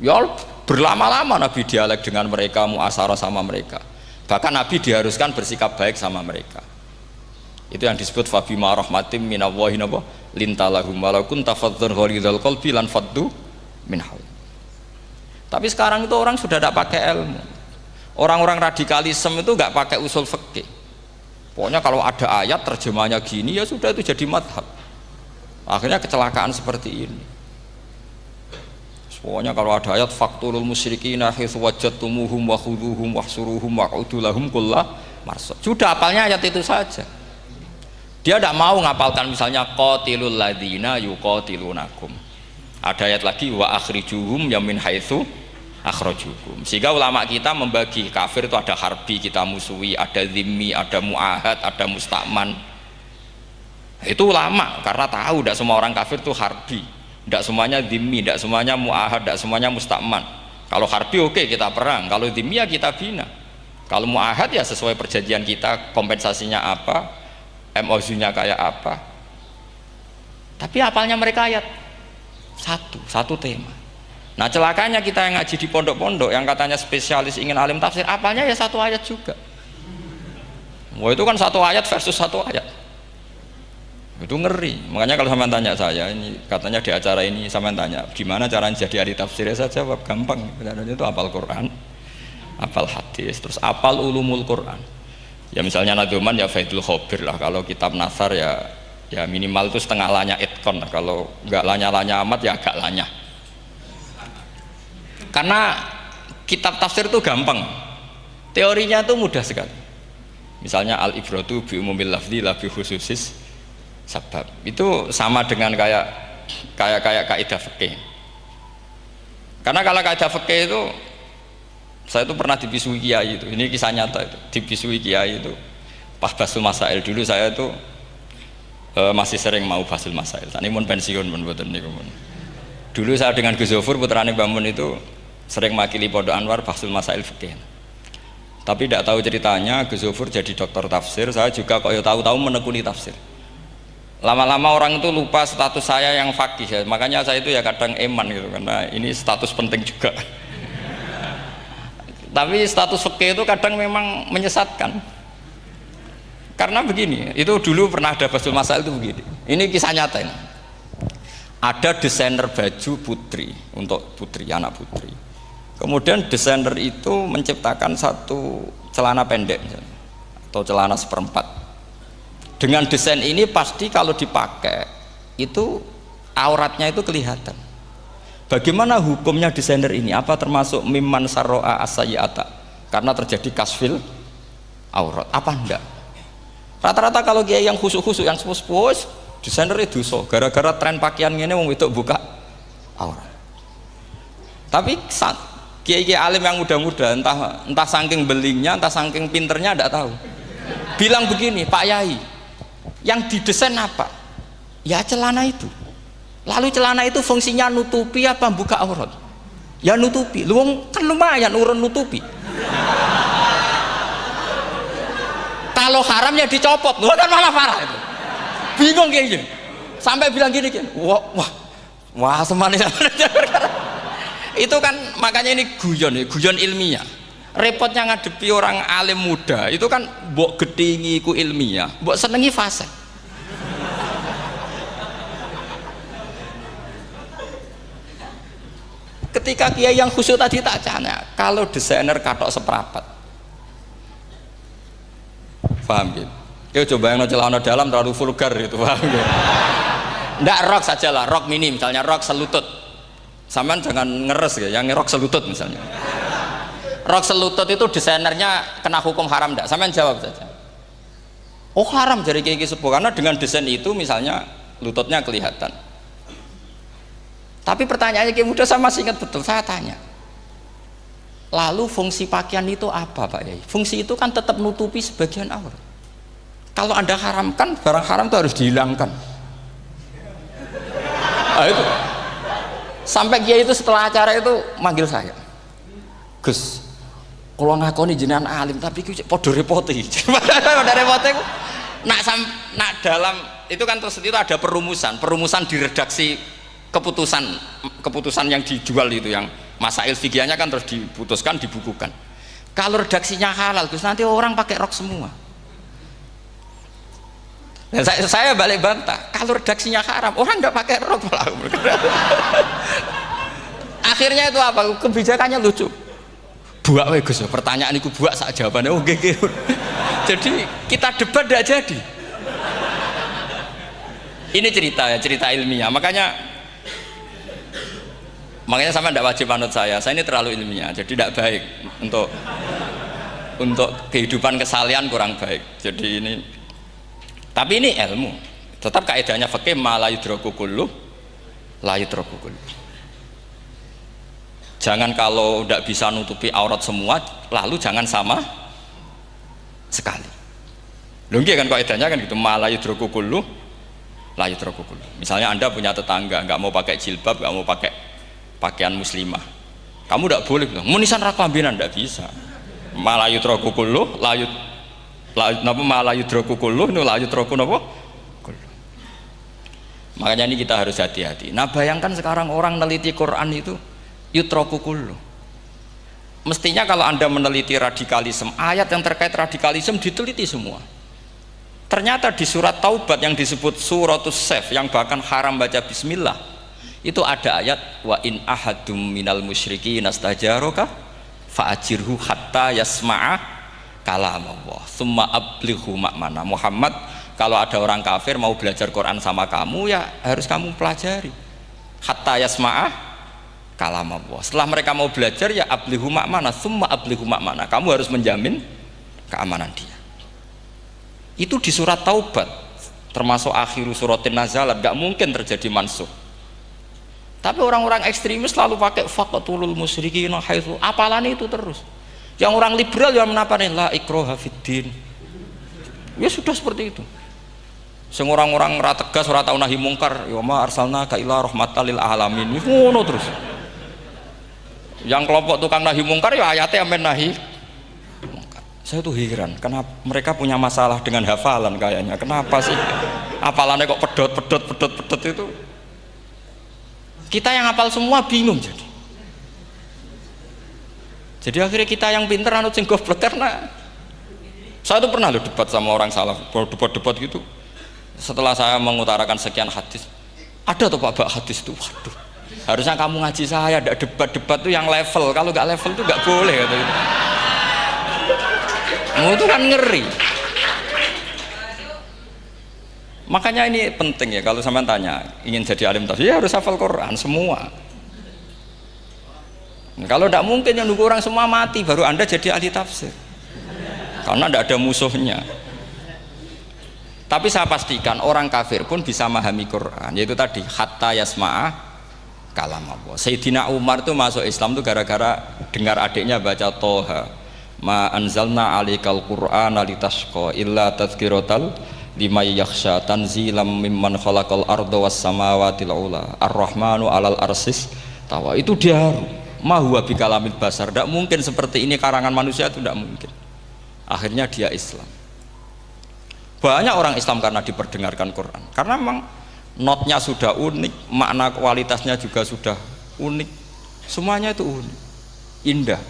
Ya berlama-lama Nabi dialek dengan mereka, muasyarah sama mereka. Bahkan Nabi diharuskan bersikap baik sama mereka. Itu yang disebut fabima rahmatim minallahi lintalahum walau kunta fadzan ghalidhal qalbi lan faddu min haul. Tapi sekarang itu orang sudah tidak pakai ilmu. Orang-orang radikalisme itu nggak pakai usul fikih. Pokoknya kalau ada ayat terjemahnya gini ya sudah itu jadi madhab. Akhirnya kecelakaan seperti ini. Pokoknya kalau ada ayat faqtulul musyrikina haitsu wajadtumuhum wa khudhuhum wahsuruhum waq'udu lahum kulla marsad. Sudah hafalnya ayat itu saja. Dia tidak mau ngapalkan misalnya qatilul ladzina yuqatilunakum. Ada ayat lagi wa akhrijuhum yamin haitsu akhrajukum. Sehingga ulama kita membagi kafir itu ada harbi, kita musuhi, ada zimmi, ada muahad, ada musta'man. Itu ulama karena tahu tidak semua orang kafir itu harbi, tidak semuanya zimmi, tidak semuanya muahad, tidak semuanya musta'man. Kalau harbi oke, kita perang, kalau zimmi ya kita bina, kalau muahad ya sesuai perjanjian kita, kompensasinya apa, MOU-nya kayak apa. Tapi apalnya mereka ayat satu tema. Nah celakanya kita yang ngaji di pondok-pondok yang katanya spesialis ingin alim tafsir, apalnya ya satu ayat juga. Wah itu kan satu ayat versus satu ayat, itu ngeri. Makanya kalau sama tanya saya, ini katanya di acara ini sama tanya gimana caranya jadi ahli tafsir, saya jawab gampang. Itu hafal Quran, hafal hadis, terus hafal ulumul Quran. Ya misalnya Nadoman ya Faidul Khobir lah, kalau kitab Nasar ya minimal itu setengah lanya itkon lah, kalau nggak lanya-lanya amat ya agak lanya. Karena kitab tafsir itu gampang, teorinya itu mudah sekali. Misalnya al-ibratu bi umumil lafzi la bi khususis sabab, itu sama dengan kayak kaidah fikih. Karena kalau kaidah fikih itu saya itu pernah dibisui kiai itu, ini kisah nyata itu, dibisui kiai itu pas basul masail. Dulu saya itu masih sering mau basul masail. Tadi mun pensiun mun boten niku mun. Dulu saya dengan Gus Zofur putrane Mbah Mun itu sering makili Pondok Anwar basul masail fikih. Tapi tidak tahu ceritanya Gus Zofur jadi dokter tafsir, saya juga kok ya tahu-tahu menekuni tafsir. Lama-lama orang itu lupa status saya yang fakih ya. Makanya saya itu ya kadang eman gitu, karena ini status penting juga. Tapi status fikih itu kadang memang menyesatkan. Karena begini, itu dulu pernah ada basul masail itu begini. Ini kisah nyata ini. Ada desainer baju putri, untuk putri, anak putri. Kemudian desainer itu menciptakan satu celana pendek misalnya, atau celana seperempat. Dengan desain ini pasti kalau dipakai itu auratnya itu kelihatan. Bagaimana hukumnya desainer ini? Apa termasuk mimman sarro'a as-sayyi'ata? Karena terjadi kasfil aurat. Apa enggak? Rata-rata kalau kiai yang khusuk-khusuk, yang sepuh-sepuh, desainer itu so. Gara-gara tren pakaian ini mau itu buka aurat. Tapi kiai-kiai alim yang muda-muda, entah saking belingnya, entah saking pinternya, enggak tahu. Bilang begini, Pak Yai, yang didesain apa? Ya celana itu. Lalu celana itu fungsinya nutupi apa buka aurat? Ya nutupi. Lu kan lumayan urun nutupi. Kalau haram ya dicopot. Lu kan malah parah itu. Bingung kayak gini. Sampai bilang gini kan. Wah semanis. Itu kan makanya ini guyon ilmiah. Repotnya ngadepi orang alim muda. Itu kan mbok gedhingi ku ilmiah, mbok senengi fasih. Ketika kiai yang khusyuk tadi tak tanya, kalau desainer katok seperapat, paham gitu? Ya coba yang celana dalam terlalu vulgar itu, paham gitu? Nggak, rok saja lah, rok mini misalnya, rok selutut. Sampean jangan ngeres ya, yang rok selutut misalnya. Rok selutut itu desainernya kena hukum haram nggak? Sampean jawab saja. Oh haram jadi kiai sepuh, karena dengan desain itu misalnya lututnya kelihatan. Tapi pertanyaannya kayak muda saya masih ingat betul, saya tanya. Lalu fungsi pakaian itu apa Pak Yai? Fungsi itu kan tetap nutupi sebagian aurat. Kalau Anda haramkan, barang haram itu harus dihilangkan. Nah, itu. Sampai Kiai itu setelah acara itu manggil saya. Gus, kalau ngakoni jenengan alim tapi podo repoti. Pada repoti nak dalam itu kan terus itu ada perumusan di redaksi keputusan yang dijual itu, yang masail fikihnya kan terus diputuskan, dibukukan. Kalau redaksinya halal Gus, nanti orang pakai rok semua. Dan saya balik bantah, kalau redaksinya haram orang nggak pakai rok. Akhirnya itu apa? Kebijakannya lucu. Buak we Gus, pertanyaan itu buak sak jawabannya oke. Jadi kita debat tidak jadi. Ini cerita ilmiah. Makanya sama tidak wajib anut saya ini terlalu ilmiah, jadi tidak baik untuk kehidupan kesalian, kurang baik. Jadi ini, tapi ini ilmu, tetap kaidahnya fikih ma la yudraku kullu la yudraku kullu. Jangan kalau tidak bisa nutupi aurat semua, lalu jangan sama sekali. Lho nggih kan kaidahnya kan gitu, ma la yudroku kullu la yudroku kullu. Misalnya Anda punya tetangga nggak mau pakai jilbab, nggak mau pakai pakaian muslimah, kamu tidak boleh bilang munisan ra kelambinan, tidak bisa. Ma la yudroku kullu la napa ma la yudroku kullu nu la yudroku napa kullu. Makanya ini kita harus hati-hati. Nah bayangkan sekarang orang neliti Quran itu yutroku kullu. Mestinya kalau Anda meneliti radikalisme, ayat yang terkait radikalisme diteliti semua. Ternyata di surat Taubat yang disebut suratus Saif, yang bahkan haram baca bismillah, itu ada ayat wa in ahadum minal musyrikin astajaroka fa'ajirhu hatta yasma'a kalam Allah thumma ablighu ma'mana. Muhammad, kalau ada orang kafir mau belajar Quran sama kamu, ya harus kamu pelajari hatta yasma'a kalam Allah. Setelah mereka mau belajar, ya ablighu ma'mana thumma ablighu ma'mana, kamu harus menjamin keamanan dia. Itu di surat Taubat, termasuk akhiru suratin nazalat, gak mungkin terjadi mansukh. Tapi orang-orang ekstremis selalu pakai faqatulul musyrikin haitsu, apalan itu terus. Yang orang liberal yang menapani la ikraha fiddin, ya sudah seperti itu. Sing orang-orang ora tegas, ora tau nahi mungkar, ya ma arsalnaka ila rahmatal lil alamin, ngono terus. Yang kelompok tukang nahi mungkar ya ayatnya amen nahi mungkar. Saya tuh heran, kenapa mereka punya masalah dengan hafalan kayaknya. Kenapa sih hafalannya kok pedot itu? Kita yang hafal semua bingung jadi. Jadi akhirnya kita yang pinter anu sing goblok. Karena saya tuh pernah loh debat sama orang salaf, debat gitu. Setelah saya mengutarakan sekian hadis, ada tuh Pak hadis itu, waduh, harusnya kamu ngaji saya, ada debat tuh yang level, kalau nggak level tuh nggak boleh kata gitu. Itu kan ngeri. Makanya ini penting ya, kalau sampean tanya ingin jadi alim tafsir ya harus hafal Quran semua. Nah, kalau tidak mungkin yang nunggu orang semua mati baru Anda jadi ahli tafsir, karena tidak ada musuhnya. Tapi saya pastikan orang kafir pun bisa memahami Quran, yaitu tadi hatta yasma'a kalam Allah. Sayyidina Umar itu masuk Islam itu gara-gara dengar adiknya baca Toha, ma anzalna alikal Qur'ana litashqa illa tadhkiratal liman yakhsha tanzilam mimman khalaqal arda was samawati ula ar-rahmanu alal arsis tawa. Itu dia ma huwa bikalamil basar, tidak mungkin seperti ini karangan manusia, itu tidak mungkin. Akhirnya dia Islam. Banyak orang Islam karena diperdengarkan Quran, karena memang notnya sudah unik, makna kualitasnya juga sudah unik, semuanya itu unik, indah.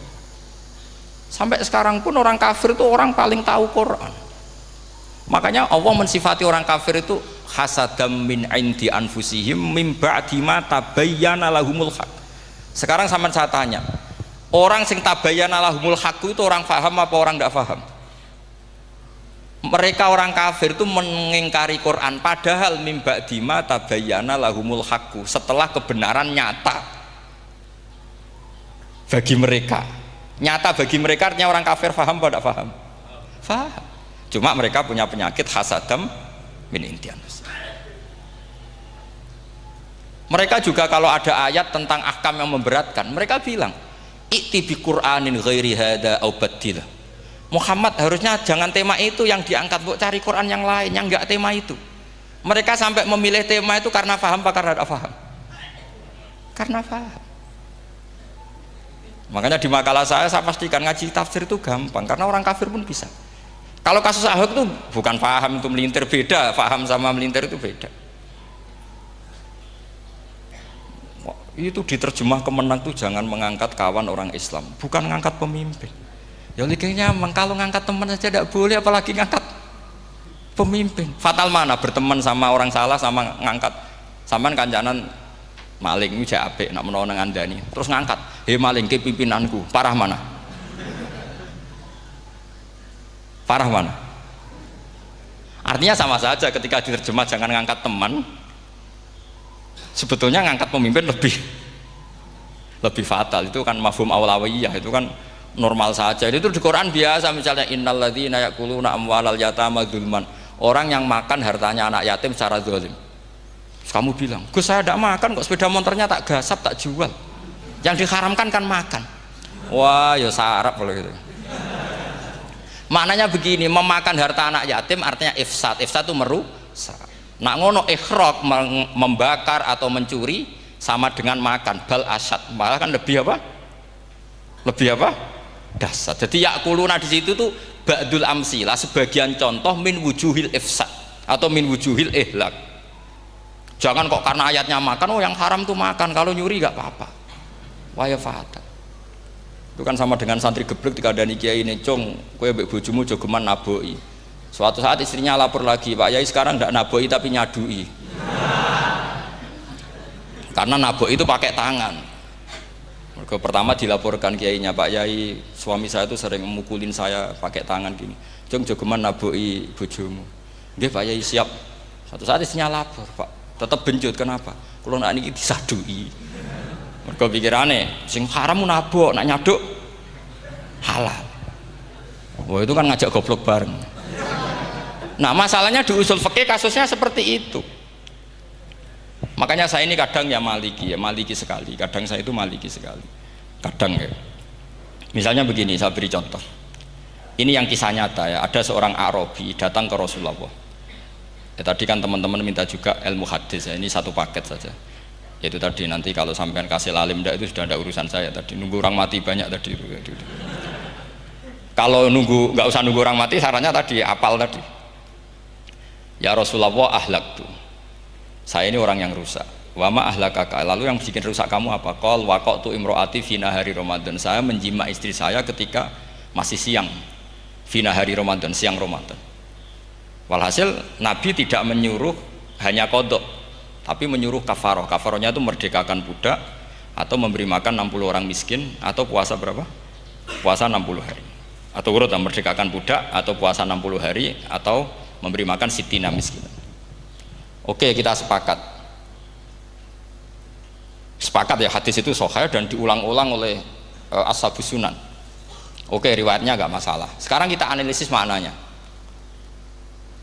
Sampai sekarang pun orang kafir itu orang paling tahu Quran. Makanya Allah mensifati orang kafir itu hasadam min indi anfusihim mim ba'di ma tabayyana lahumul haq. Sekarang sama saya tanya, orang sing tabayyana lahumul haq itu orang faham apa orang tidak faham? Mereka orang kafir itu mengingkari Quran, padahal mim ba'di ma tabayyana lahumul haq, setelah kebenaran nyata bagi mereka. Nyata bagi mereka artinya orang kafir faham apa tidak faham? Faham. Cuma mereka punya penyakit hasadam min intian. Mereka juga kalau ada ayat tentang ahkam yang memberatkan, mereka bilang i'ti bi Qur'anin ghairi hada au badil. Muhammad harusnya jangan tema itu yang diangkat, bu, cari Quran yang lain yang enggak tema itu. Mereka sampai memilih tema itu karena paham apa karena tidak paham? Karena paham. Makanya di makalah saya pastikan ngaji tafsir itu gampang, karena orang kafir pun bisa. Kalau kasus Ahok itu bukan paham itu melintir, beda, paham sama melintir itu beda. Itu diterjemah kemenang tuh jangan mengangkat kawan orang Islam, bukan mengangkat pemimpin. Ya likingnya kalau ngangkat teman saja tidak boleh, apalagi ngangkat pemimpin. Fatal mana berteman sama orang salah sama ngangkat. Saman kancanan maling ini apik nak menawa nang andani terus ngangkat, "Hei maling ke pimpinanku." Parah mana? Parah mana? Artinya sama saja ketika diterjemah jangan ngangkat teman, sebetulnya ngangkat pemimpin lebih fatal. Itu kan mafhum awlawiyah, itu kan normal saja. Itu di Quran biasa, misalnya innalladzina ya'kuluna amwalal yatama dzulman, orang yang makan hartanya anak yatim secara zalim. Kamu bilang, "Gus saya tidak makan kok, sepeda motornya tak gasap, tak jual." Yang diharamkan kan makan. Wah, ya sarap kalau gitu. Maknanya begini, memakan harta anak yatim artinya ifsad. Ifsad itu merusak. Nak ngono ikhraq, membakar atau mencuri sama dengan makan, bal asad. Malah kan lebih apa? Lebih apa? Dasar. Jadi yakuluna di situ tuh ba'dul amsilah, sebagian contoh min wujuhil ifsad atau min wujuhil ihlak. Jangan kok karena ayatnya makan, oh yang haram tuh makan, kalau nyuri gak apa-apa. Waya fata. Itu kan sama dengan santri geblek ketika ada kiai ini, "Cung, kowe mbek bojomu jogeman naboi." Suatu saat istrinya lapor lagi, "Pak Yai sekarang ndak naboi tapi nyadui." Karena naboi itu pakai tangan. Mereka pertama dilaporkan kiainya, "Pak Yai, suami saya itu sering memukulin saya pakai tangan gini. Cung, jogeman naboi bojomu." "Nggih Pak Yai, siap." Suatu saat istrinya lapor, "Pak, tetap benjut, kenapa? Kulo nak niki disadui." Mereka pikirannya, sing haram nabok, nak nyaduk halal. Wah itu kan ngajak goblok bareng. Nah masalahnya di usul fikih kasusnya seperti itu. Makanya saya ini kadang ya maliki sekali. Kadang saya itu maliki sekali. Kadang ya. Misalnya begini, saya beri contoh. Ini yang kisah nyata ya. Ada seorang Arabi datang ke Rasulullah. Ya, tadi kan teman-teman minta juga ilmu hadis ya. Ini satu paket saja. Itu tadi nanti kalau sampean kasih lalim ndak itu sudah ada urusan saya tadi, nunggu orang mati banyak tadi. Kalau nggak usah nunggu orang mati, sarannya tadi apal tadi. Ya Rasulullah, ahlak tuh. Saya ini orang yang rusak. Wama ahlakaka. Lalu yang bikin rusak kamu apa? Qol waqatu imroati fina hari Ramadan. Saya menjima istri saya ketika masih siang. Fina hari Ramadan, siang Ramadan. Walhasil Nabi tidak menyuruh hanya kodok, tapi menyuruh kafaroh. Kafarohnya itu merdekakan budak atau memberi makan 60 orang miskin atau puasa berapa? Puasa 60 hari. Atau urut merdekakan budak atau puasa 60 hari atau memberi makan sitina miskin. Oke, kita sepakat. Sepakat ya, hadis itu sahih dan diulang-ulang oleh ashabus sunan. Oke, riwayatnya nggak masalah. Sekarang kita analisis maknanya.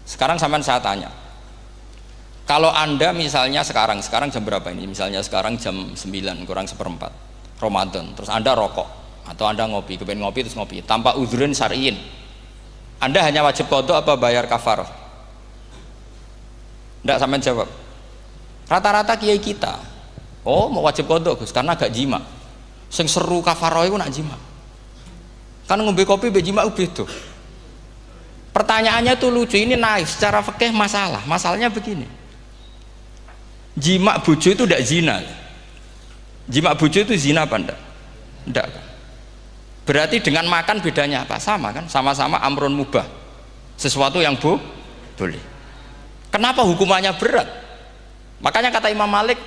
Sekarang sampean saya tanya. Kalau Anda misalnya sekarang jam berapa ini? Misalnya sekarang jam 9 kurang seperempat Ramadan, terus Anda rokok atau Anda ngopi, kepengen ngopi terus ngopi tanpa udhrin syar'iin. Anda hanya wajib qadha apa bayar kafarah? Enggak, sampean jawab. Rata-rata kiai kita, oh mau wajib qadha Gus karena gak jima. Sing seru kafarah itu nak jima. Kan ngombe kopi be jima beda. Pertanyaannya tuh lucu, ini naif secara fikih masalah. Masalahnya begini. Jima bojo itu tidak zina. Jima bojo itu zina apa enggak? Enggak. Berarti dengan makan bedanya apa? Sama kan? Sama-sama amrun mubah. Sesuatu yang boleh. Kenapa hukumannya berat? Makanya kata Imam Malik,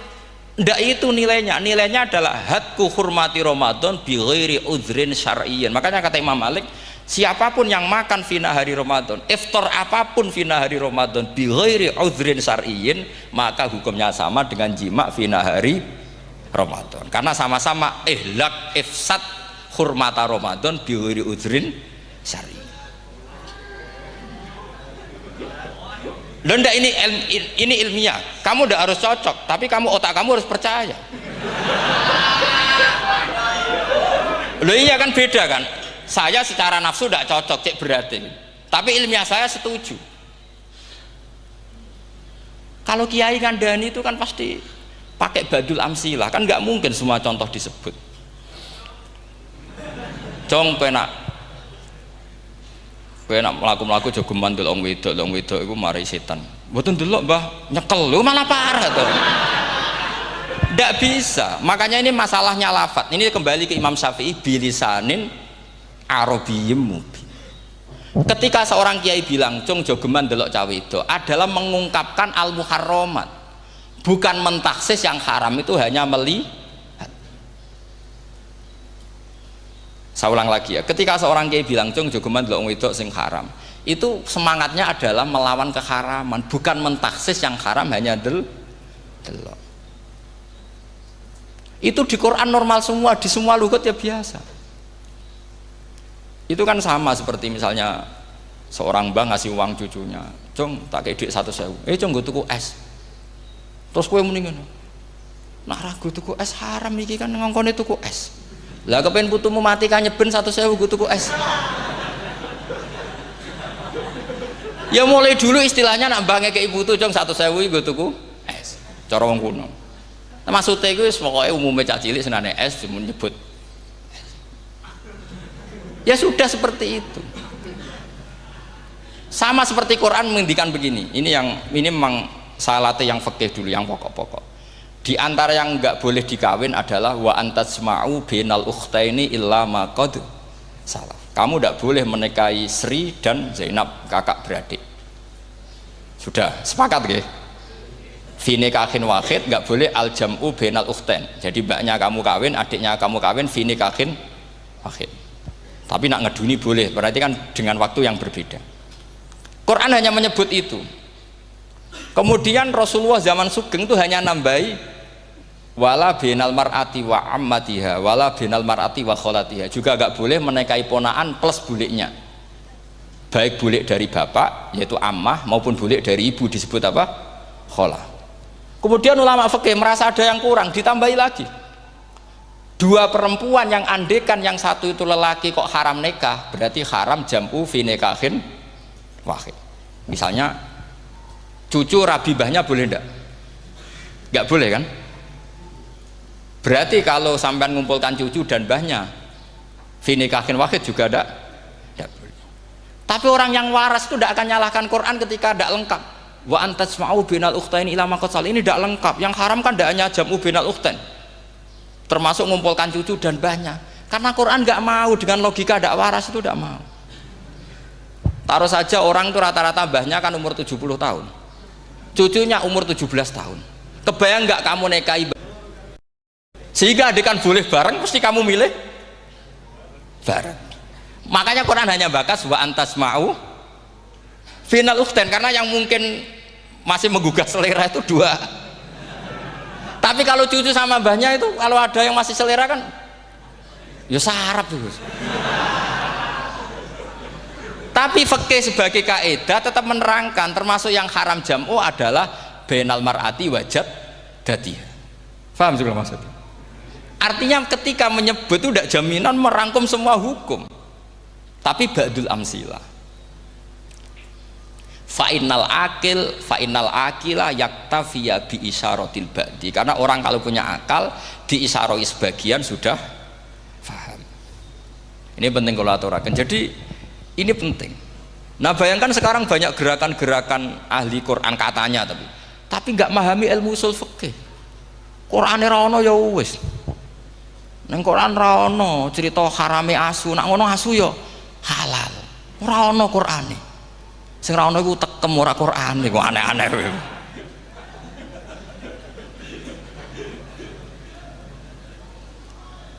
enggak itu nilainya. Nilainya adalah hadku hurmati Ramadan bi ghairi udhrin syar'iyyan. Makanya kata Imam Malik, siapapun yang makan fina hari Ramadan, iftar apapun fina hari Ramadan bi ghairi udhrin syar'iyyin, maka hukumnya sama dengan jima fina hari Ramadan. Karena sama-sama ihlak ifsad hurmata Ramadan bi ghairi udhrin syar'iyyin. Loh enggak, ini ilmiah. Kamu udah harus cocok, tapi otak kamu harus percaya. Loh iya kan beda kan? Saya secara nafsu tidak cocok, cek berarti. Tapi ilmiah saya setuju. Kalau Kiai Kandani itu kan pasti pakai badul amsilah, kan nggak mungkin semua contoh disebut. Cong penak melaku jogeman delok wedok itu mari setan. Mboten delok Mbah, nyekel lho malah parah tuh. Nggak bisa. Makanya ini masalahnya lafat. Ini kembali ke Imam Syafi'i, bilisanin Arabiyyim mubin. Ketika seorang kiai bilang cung jogeman delok cawe itu adalah mengungkapkan al-muharramat, bukan mentaksis yang haram itu hanya melihat. Saya ulang lagi ya, ketika seorang kiai bilang cung jogeman delok wedok sing haram, itu semangatnya adalah melawan keharaman, bukan mentaksis yang haram hanya delok. Itu di Quran normal semua, di semua lugat ya biasa. Itu kan sama seperti misalnya seorang mbah ngasih uang cucunya, cung tak kayak duit 100.000, cung gue tuku es, terus kue mendingan Nak ragu tuku es haram iki kan ngongkone tuku es. Lah kepen putumu mati kan nyeben 100.000 gue tuku es. Ya mulai dulu istilahnya nak mbah ngekeki putu jong 100.000 gue tuku es. Cara wong kuno. Nah, maksudnya iku wis pokoke umume cah cilik senane es dimun nyebut. Ya sudah seperti itu. Sama seperti Quran menghentikan begini. Ini memang saya latih yang fikih dulu, yang pokok-pokok. Di antara yang enggak boleh dikawin adalah wa antasma'u bainal ukhtaini illa ma qad salaf. Kamu enggak boleh menikahi Sri dan Zainab, kakak beradik. Sudah sepakat nggih? Fi nikahin wahid enggak boleh al jam'u bainal ukhtain. Jadi mbaknya kamu kawin, adiknya kamu kawin fi nikahin wahid. Tapi nak ngeduni boleh, berarti kan dengan waktu yang berbeda. Quran hanya menyebut itu. Kemudian Rasulullah zaman Sugeng itu hanya nambahi wala binal mar'ati wa ammatiha wala binal mar'ati wa kholatiha, juga agak boleh menikahi ponaan plus buliknya, baik bulik dari bapak yaitu ammah maupun bulik dari ibu disebut apa? Kholah. Kemudian ulama fikih merasa ada yang kurang, ditambahi lagi dua perempuan yang andekan yang satu itu lelaki kok haram nikah, berarti haram jam'u fi nikahin wahid. Misalnya cucu rabibahnya boleh enggak? Enggak boleh kan? Berarti kalau sampean ngumpulkan cucu dan mbahnya fi nikahin wahid juga tidak boleh. Tapi orang yang waras itu tidak akan nyalahkan Quran ketika tidak lengkap. Wa antasma'u bainal ukhtain ila ma qad salaf, ini tidak lengkap. Yang haram kan tidak hanya jam'u bainal ukhtain, termasuk ngumpulkan cucu dan mbahnya. Karena Quran nggak mau dengan logika tidak waras, itu tidak mau. Taruh saja orang itu rata-rata mbahnya kan umur 70 tahun, cucunya umur 17 tahun. Kebayang nggak kamu nikahi sehingga adekan boleh bareng, pasti kamu milih bareng. Makanya Quran hanya bakas wa antasma'u final ukhtain, karena yang mungkin masih menggugah selera itu dua. Tapi kalau cucu sama mbahnya itu, kalau ada yang masih selera kan ya sarap tuh. Tapi fikih sebagai kaidah tetap menerangkan termasuk yang haram jam'u adalah bainal mar'ati wajad datiha. Paham juga maksudnya? Artinya ketika menyebut itu tidak jaminan merangkum semua hukum, tapi ba'dul amsilah. Fa'innal akila yaktafiya bi isyaratil ba'di, karena orang kalau punya akal diisyarai sebagian sudah paham. Ini penting kalau aturakan. Jadi ini penting. Nah bayangkan sekarang banyak gerakan-gerakan ahli Quran katanya, tapi nggak memahami ilmu usul fikih. Qur'ane ra ono ya wis. Neng Quran ra ono cerita harame asu, nak ngono asu ya halal. Ora ono Qur'ane. Sing ra ono iku tekem ora Qur'ane, kok aneh-aneh kowe.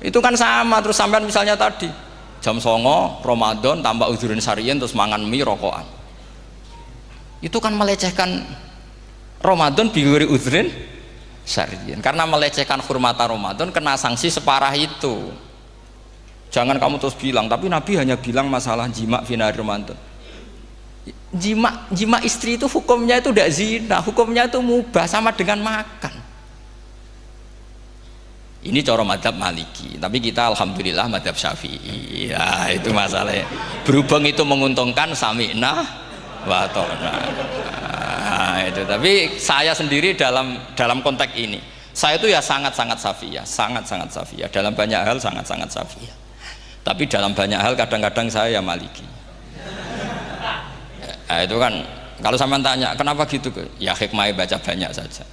Itu kan sama, terus sampean misalnya tadi jam 09.00 Ramadan tambah udhurin syariyin terus mangan mie rokokan. Itu kan melecehkan Ramadan biguri udhurin syariyin, karena melecehkan hurmata Ramadan kena sanksi separah itu. Jangan kamu terus bilang tapi Nabi hanya bilang masalah jima finari Ramadan. Jima istri itu hukumnya itu tidak zina, hukumnya itu mubah, sama dengan makan. Ini cara madhab Maliki, tapi kita alhamdulillah madhab Syafi'i. Ya itu masalahnya. Berhubung itu menguntungkan sami'na wa ta'na. Nah, itu. Tapi saya sendiri dalam konteks ini, saya itu ya sangat-sangat Syafi'iyah. Dalam banyak hal sangat-sangat Syafi'iyah. Tapi dalam banyak hal kadang-kadang saya ya Maliki. Nah, itu kan kalau sampean tanya kenapa gitu, ya hikmahnya baca banyak saja.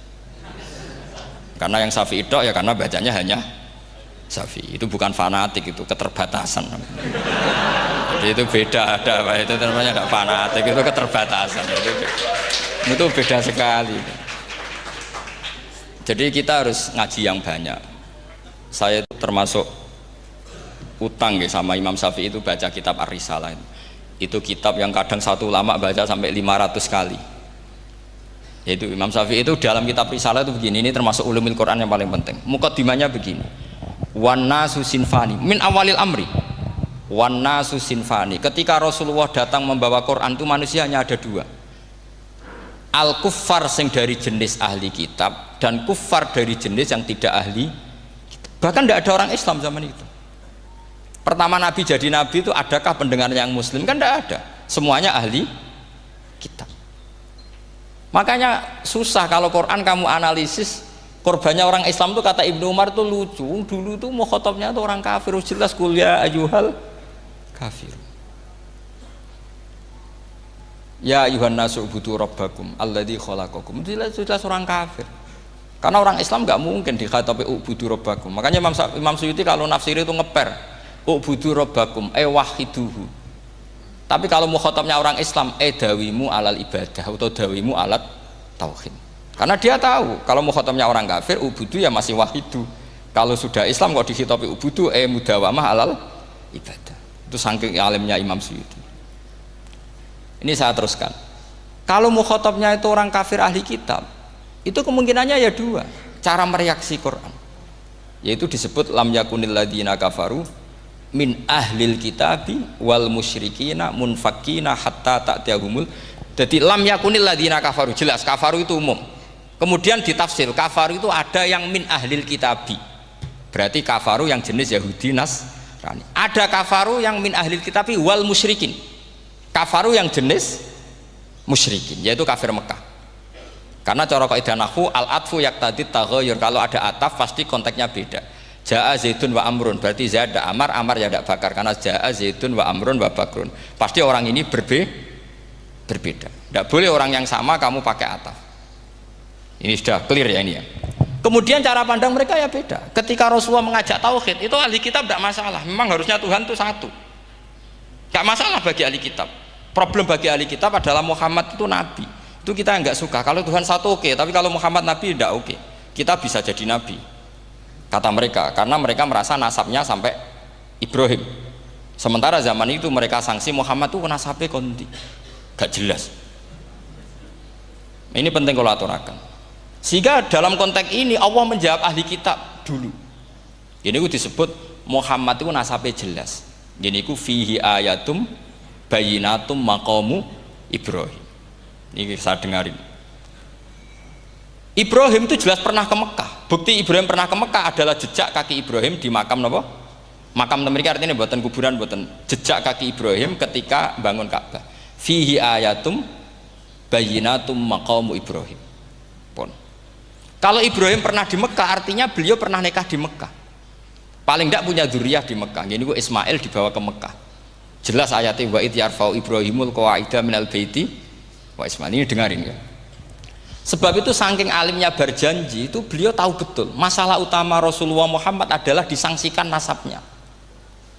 Karena yang Syafi'i itu ya karena bacanya hanya Syafi'i. Itu bukan fanatik, itu keterbatasan. Jadi itu beda, itu namanya tidak fanatik, itu keterbatasan. Itu beda sekali. Jadi kita harus ngaji yang banyak. Saya itu termasuk utang ya sama Imam Syafi'i itu baca kitab Ar-Risalah. Itu kitab yang kadang satu ulama baca sampai 500 kali. Yaitu Imam Syafi'i itu dalam kitab Risalah itu begini, ini termasuk ulumul Quran yang paling penting. Muqaddimahnya begini. Wan nasu sinfani min awalil amri. Wan nasu sinfani. Ketika Rasulullah datang membawa Quran itu manusia hanya ada dua. al kuffar sing dari jenis ahli kitab dan kuffar dari jenis yang tidak ahli kitab. Bahkan tidak ada orang Islam zaman itu. Pertama Nabi jadi Nabi itu adakah pendengar yang Muslim? Kan tidak ada, semuanya ahli kitab. Makanya susah kalau Quran kamu analisis korbannya orang Islam tuh, kata Ibnu Umar tuh lucu. Dulu tuh mukhatabnya tuh orang kafir, jelas kuliah ayyuhal kafir. Ya ayuhan nasu ubudu rabbakum alladzi khalaqakum. Jelas orang kafir. Karena orang Islam nggak mungkin dikhatabi ubudu rabbakum. Makanya Imam Suyuti kalau nafsir itu ngeper ubudu rabbakum wahiduhu. Tapi kalau mukhatabnya orang Islam dawimu alal ibadah atau dawimu alat tauhid. Karena dia tahu kalau mukhatabnya orang kafir ubudu ya masih wahidu. Kalau sudah Islam kok dikhitabi ubudu mudawamah alal ibadah. Itu saking alimnya Imam Suyuti. Ini saya teruskan. Kalau mukhatabnya itu orang kafir ahli kitab, itu kemungkinannya ya dua cara mereaksi Quran. Yaitu disebut lam yakunil ladzina kafaru min ahlil kitabi wal musyrikina munfakina hatta ta'tiyahumul. Jadi lam yakunil ladzina kafaru, jelas kafaru itu umum. Kemudian ditafsir kafaru itu ada yang min ahlil kitabi, berarti kafaru yang jenis Yahudi Nasrani. Ada kafaru yang min ahlil kitabi wal musyrikin, kafaru yang jenis musyrikin, yaitu kafir Mekah. Karena cara kaidah nahwu al atfu yaqtadi taghayyur, kalau ada ataf pasti konteksnya beda. Jaa Zaidun wa Amrun, berarti Zaid ada Amar, Amar ya tidak Bakar, karena Jaa Zaidun wa Amrun wa Bakrun, pasti orang ini berbeda. Tidak boleh orang yang sama kamu pakai ataf. Ini sudah clear ya ini ya. Kemudian cara pandang mereka ya beda. Ketika Rasulullah mengajak tauhid, itu ahli kitab tidak masalah. Memang harusnya Tuhan itu satu, tidak masalah bagi ahli kitab. Problem bagi ahli kitab adalah Muhammad itu nabi. Itu kita nggak suka. Kalau Tuhan satu oke, tapi kalau Muhammad nabi tidak oke. Kita bisa jadi nabi, kata mereka, karena mereka merasa nasabnya sampai Ibrahim. Sementara zaman itu mereka sanksi Muhammad itu nasabnya konti, gak jelas. Ini penting kalau aturakan. Sehingga dalam konteks ini Allah menjawab ahli kitab dulu. Ini itu disebut Muhammad itu nasabnya jelas. Ini itu fihi ayatum bayinatum maqamu Ibrahim. Ini saya dengarin. Ibrahim itu jelas pernah ke Mekah. Bukti Ibrahim pernah ke Mekah adalah jejak kaki Ibrahim di makam apa? Makam mereka, artinya buatan kuburan, buatan jejak kaki Ibrahim ketika bangun Ka'bah. Fihi ayatum bayinatum maqamu Ibrahim. Pun. Kalau Ibrahim pernah di Mekah, artinya beliau pernah nikah di Mekah. Paling tidak punya dzurriyyah di Mekah. Jadi Ismail dibawa ke Mekah. Jelas ayatnya wa id yarfa'u Ibrahimul qawaida minal baiti wa Ismail. Ini dengarin ya. Sebab itu saking alimnya berjanji itu beliau tahu betul masalah utama Rasulullah Muhammad adalah disangsikan nasabnya.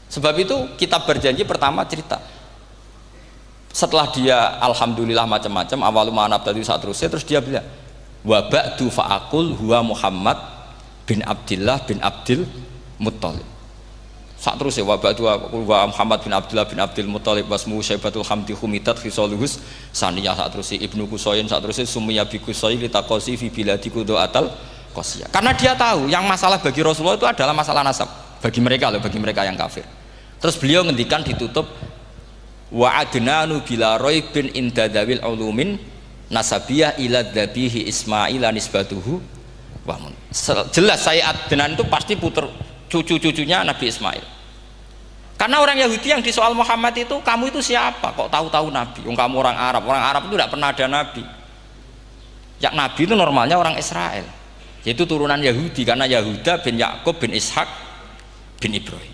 Sebab itu kitab berjanji pertama cerita setelah dia alhamdulillah macam-macam awalu ma'anab tadi saat terus dia bilang wa ba'du fa'akul huwa Muhammad bin Abdillah bin Abdil Muttalib. Saat terus ya wa ba'du wa Muhammad bin Abdillah bin Abdil Muttalib wasmu syaibatul hamdi humidat khisaluhus saniyah. Saat terus Ibnu Qusayn, saat terus summiya bi Qusayn litaqasi fi biladi qudu'atal qasiyah. Karena dia tahu yang masalah bagi Rasulullah itu adalah masalah nasab bagi mereka loh, bagi mereka yang kafir. Terus beliau ngendikan ditutup wa adnanu bila raibin indadawil ulumin nasabiyah ila dhabihi Ismail nisbatuhu wa mun. Jelas saya Adnan itu pasti puter cucu-cucunya Nabi Ismail. Karena orang Yahudi yang disoal Muhammad itu, kamu itu siapa kok tahu-tahu Nabi? Kamu orang Arab itu tidak pernah ada Nabi. Yang Nabi itu normalnya orang Israel, yaitu turunan Yahudi, karena Yahuda bin Yakub bin Ishak bin Ibrahim.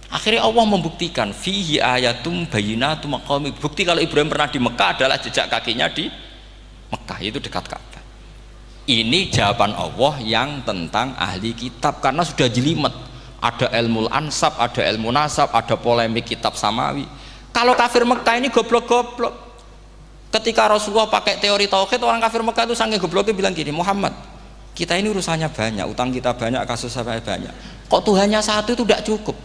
Akhirnya Allah membuktikan fihi ayatum bayinatum maqami. Bukti kalau Ibrahim pernah di Mekah adalah jejak kakinya di Mekah, itu dekat Ka'bah. Ini jawaban Allah yang tentang ahli kitab, karena sudah jelimet. Ada ilmu ansab, ada ilmu nasab, ada polemik kitab samawi. Kalau kafir Mekah ini goblok-goblok. Ketika Rasulullah pakai teori tauhid, orang kafir Mekah itu saking gobloknya bilang gini, Muhammad, kita ini urusannya banyak, utang kita banyak, kasus saya banyak. Kok Tuhannya satu itu tidak cukup?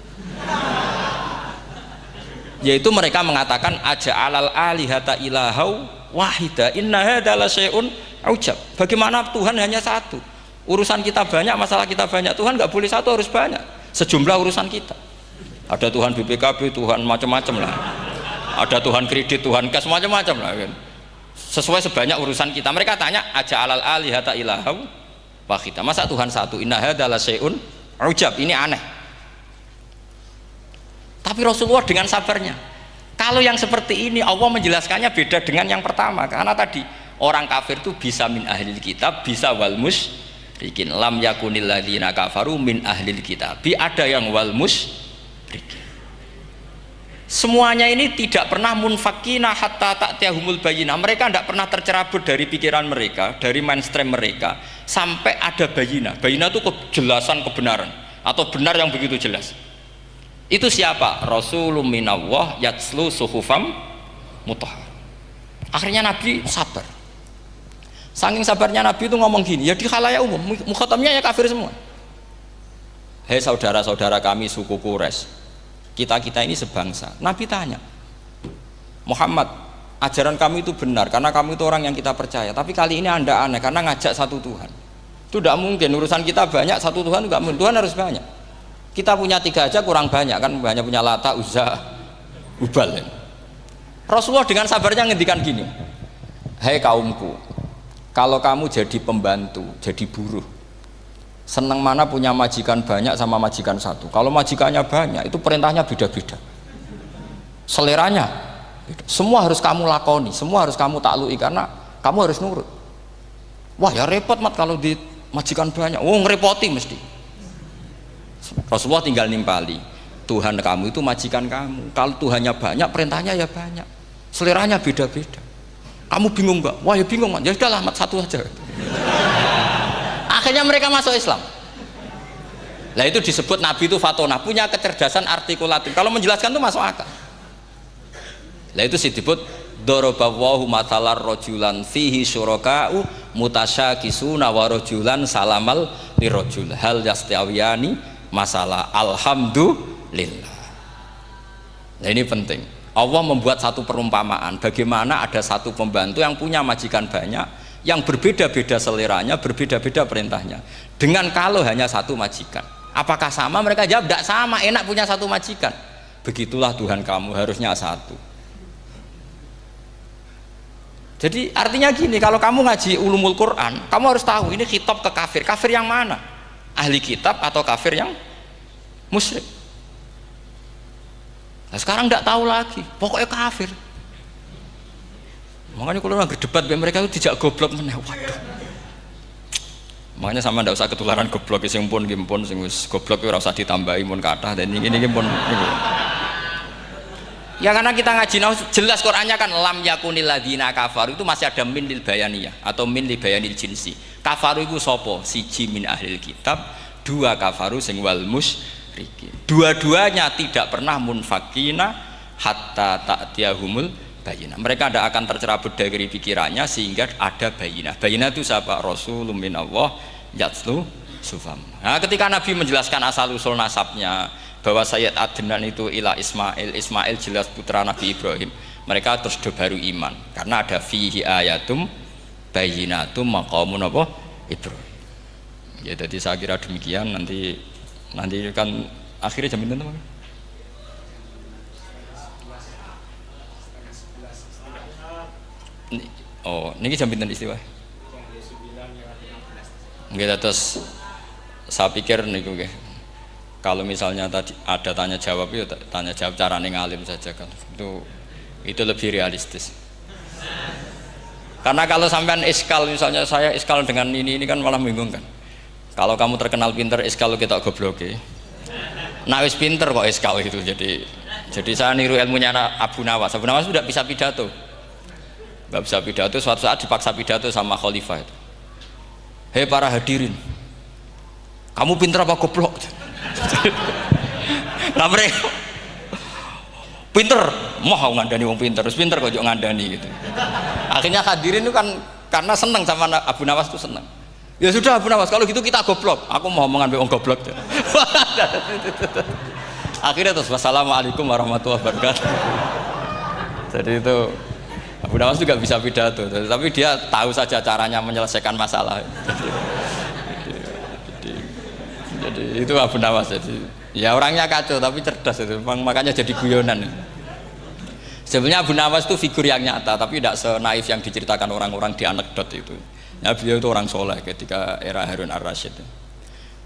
Yaitu mereka mengatakan aja'alal alihata ilahau wahida inna hadza la syai'un ujab. Bagaimana Tuhan hanya satu? Urusan kita banyak, masalah kita banyak, Tuhan nggak boleh satu, harus banyak. Sejumlah urusan kita. Ada Tuhan BPKB, Tuhan macam-macam lah. Ada Tuhan kredit, Tuhan kas macam-macam lah kan. sesuai sebanyak urusan kita. Mereka tanya aja alal alihata ilahau wahida, masa Tuhan satu, inna hadza la syai'un ujab, ini aneh. Tapi Rasulullah dengan sabarnya, kalau yang seperti ini Allah menjelaskannya beda dengan yang pertama, karena tadi orang kafir itu bisa min ahlil kitab, bisa wal musyrikin. Lam yakunil ladzina kafaru min ahlil kitab, ada yang wal musyrikin. Semuanya ini tidak pernah munfakina hatta ta'tiyahumul bayyinah. Mereka tidak pernah tercerabut dari pikiran mereka, dari mainstream mereka, sampai ada bayyinah. Bayyinah itu kejelasan kebenaran atau benar yang begitu jelas. Itu siapa? Rasulun minallah yatslu suhufam mutahhar. Akhirnya Nabi sabar. Saking sabarnya Nabi itu ngomong gini, ya di khalayak umum, mukhatamnya ya kafir semua. Hei saudara-saudara kami suku Quraisy, kita ini sebangsa. Nabi tanya, Muhammad, ajaran kami itu benar karena kamu itu orang yang kita percaya, tapi kali ini anda aneh karena ngajak satu Tuhan. Itu tidak mungkin, urusan kita banyak, satu Tuhan juga mungkin, Tuhan harus banyak. Kita punya 3 aja kurang banyak kan, hanya punya Lata, Uzza, Hubal. Rasulullah dengan sabarnya ngendikan gini, hei kaumku, kalau kamu jadi pembantu, jadi buruh, senang mana punya majikan banyak sama majikan satu. Kalau majikannya banyak, itu perintahnya beda-beda, seleranya beda. Semua harus kamu lakoni, semua harus kamu taklui karena kamu harus nurut. Wah ya repot mat kalau di majikan banyak, oh ngerepoti mesti. Rasulullah tinggal nimpali, Tuhan kamu itu majikan kamu, kalau Tuhannya banyak perintahnya ya banyak, seleranya beda-beda. Kamu bingung nggak? Wah ya bingung mat, ya sudahlah mat satu aja. Akhirnya mereka masuk Islam. Nah itu disebut Nabi itu fatona, punya kecerdasan artikulatif, kalau menjelaskan itu masuk akal. Nah itu disebut dorobawahu matalar rojulan fihi syuraka'u mutasyakisuna wa rojulan salamal lirojul hal yastawiyani masalah alhamdulillah. Nah ini penting, Allah membuat satu perumpamaan bagaimana ada satu pembantu yang punya majikan banyak, yang berbeda-beda seleranya, berbeda-beda perintahnya, dengan kalau hanya satu majikan. Apakah sama? Mereka jawab tidak sama, enak punya satu majikan. Begitulah Tuhan kamu, harusnya satu. Jadi artinya gini, kalau kamu ngaji ulumul Quran, kamu harus tahu ini khitab ke kafir. Kafir yang mana? Ahli kitab atau kafir yang musyrik. Nah sekarang tidak tahu lagi, pokoknya kafir. Makanya kalau orang berdebat mereka itu tidak goblok meneh. Waduh. Makanya sama tidak usah ketularan goblok, sing pun sing wis goblok ora usah ditambahi mun kathah dan ini pun. Ya karena kita ngaji jelas Qur'annya kan lam yakunil ladzina kafaru, itu masih ada min lil bayaniyah atau min li bayanil jinsi. Kafaru itu sopo? Siji min ahlil kitab, 2 kafaru sing wal musyrikin. Dua-duanya tidak pernah munfakina hatta ta'tiyahumul bayyinah. Mereka tidak akan tercerabut dari pikirannya sehingga ada bayyinah. Bayyinah itu siapa? Rasulun minallah yatslu sufam. Nah, ketika Nabi menjelaskan asal usul nasabnya bahwa Sayyid Adnan itu ila Ismail jelas putra Nabi Ibrahim, mereka terus baru iman karena ada fihi ayatum bayyinatum maqamun apa Ibrahim. Ya jadi saya kira demikian, nanti kan akhirnya jam itu teman. Oh, ini jam pinten istiwa. Nggih, terus saya pikir niku nggih. Kalau misalnya tadi ada tanya jawab, ya tanya jawab carane ngalim saja kan. Itu lebih realistis. Karena kalau sampean iskal, misalnya saya iskal dengan ini kan malah membingungkan. Kalau kamu terkenal pinter, iskal kita goblok. Nah wis pinter kok iskal itu. Jadi saya niru ilmunya Abu Nawas. Abu Nawas tidak bisa pidato. Nggak bisa pidato, suatu saat dipaksa pidato sama khalifah itu. Hei para hadirin, kamu pinter apa goblok? Nah mereka pinter, mau ngandani wong pinter, terus pinter kok ngandani gitu. Akhirnya hadirin itu kan karena seneng sama Abu Nawas itu seneng. Ya sudah Abu Nawas, kalau gitu kita goblok. Aku mau mengambil wong goblok. Akhirnya terus wassalamualaikum warahmatullahi wabarakatuh. Jadi itu Abu Nawas juga bisa pidato, tapi dia tahu saja caranya menyelesaikan masalah. Jadi itu Abu Nawas. Jadi ya orangnya kacau tapi cerdas itu, makanya jadi guyonan. Sebenarnya Abu Nawas itu figur yang nyata, tapi tidak senaif yang diceritakan orang-orang di anekdot itu. Ya, beliau itu orang soleh ketika era Harun ar-Rasyid.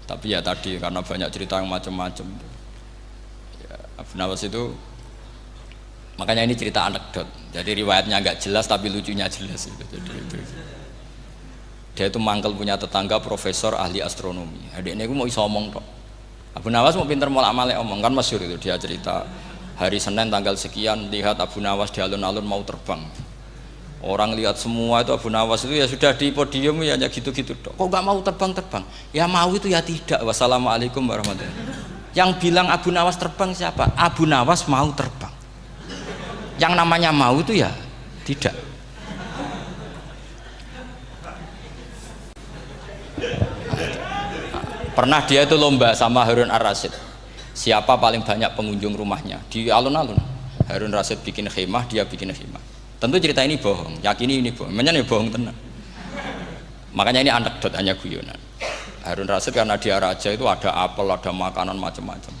Tapi ya tadi karena banyak cerita yang macam-macam. Ya, Abu Nawas itu, makanya ini cerita anekdot. Jadi riwayatnya agak jelas tapi lucunya jelas. Jadi itu. Dia itu mangkel punya tetangga profesor ahli astronomi. Adiknya itu mau iso omong kok. Abu Nawas mau pinter molak-malik omong, kan masyhur itu dia cerita. Hari Senin tanggal sekian lihat Abu Nawas di alun-alun mau terbang. Orang lihat semua itu Abu Nawas itu ya sudah di podium ya hanya gitu-gitu. Kok nggak mau terbang-terbang? Ya mau itu ya tidak. Wassalamualaikum warahmatullahi wabarakatuh. Yang bilang Abu Nawas terbang siapa? Abu Nawas mau terbang. Yang namanya mau itu ya tidak. Pernah dia itu lomba sama Harun ar-Rasyid. Siapa paling banyak pengunjung rumahnya di alun-alun. Harun Rasyid bikin khemah, dia bikin khemah. Tentu cerita ini bohong, yakini ini bohong, makanya ini bohong tenang. Makanya ini anekdot, hanya guyonan. Harun Rasyid karena dia raja itu ada apel, ada makanan macam-macam.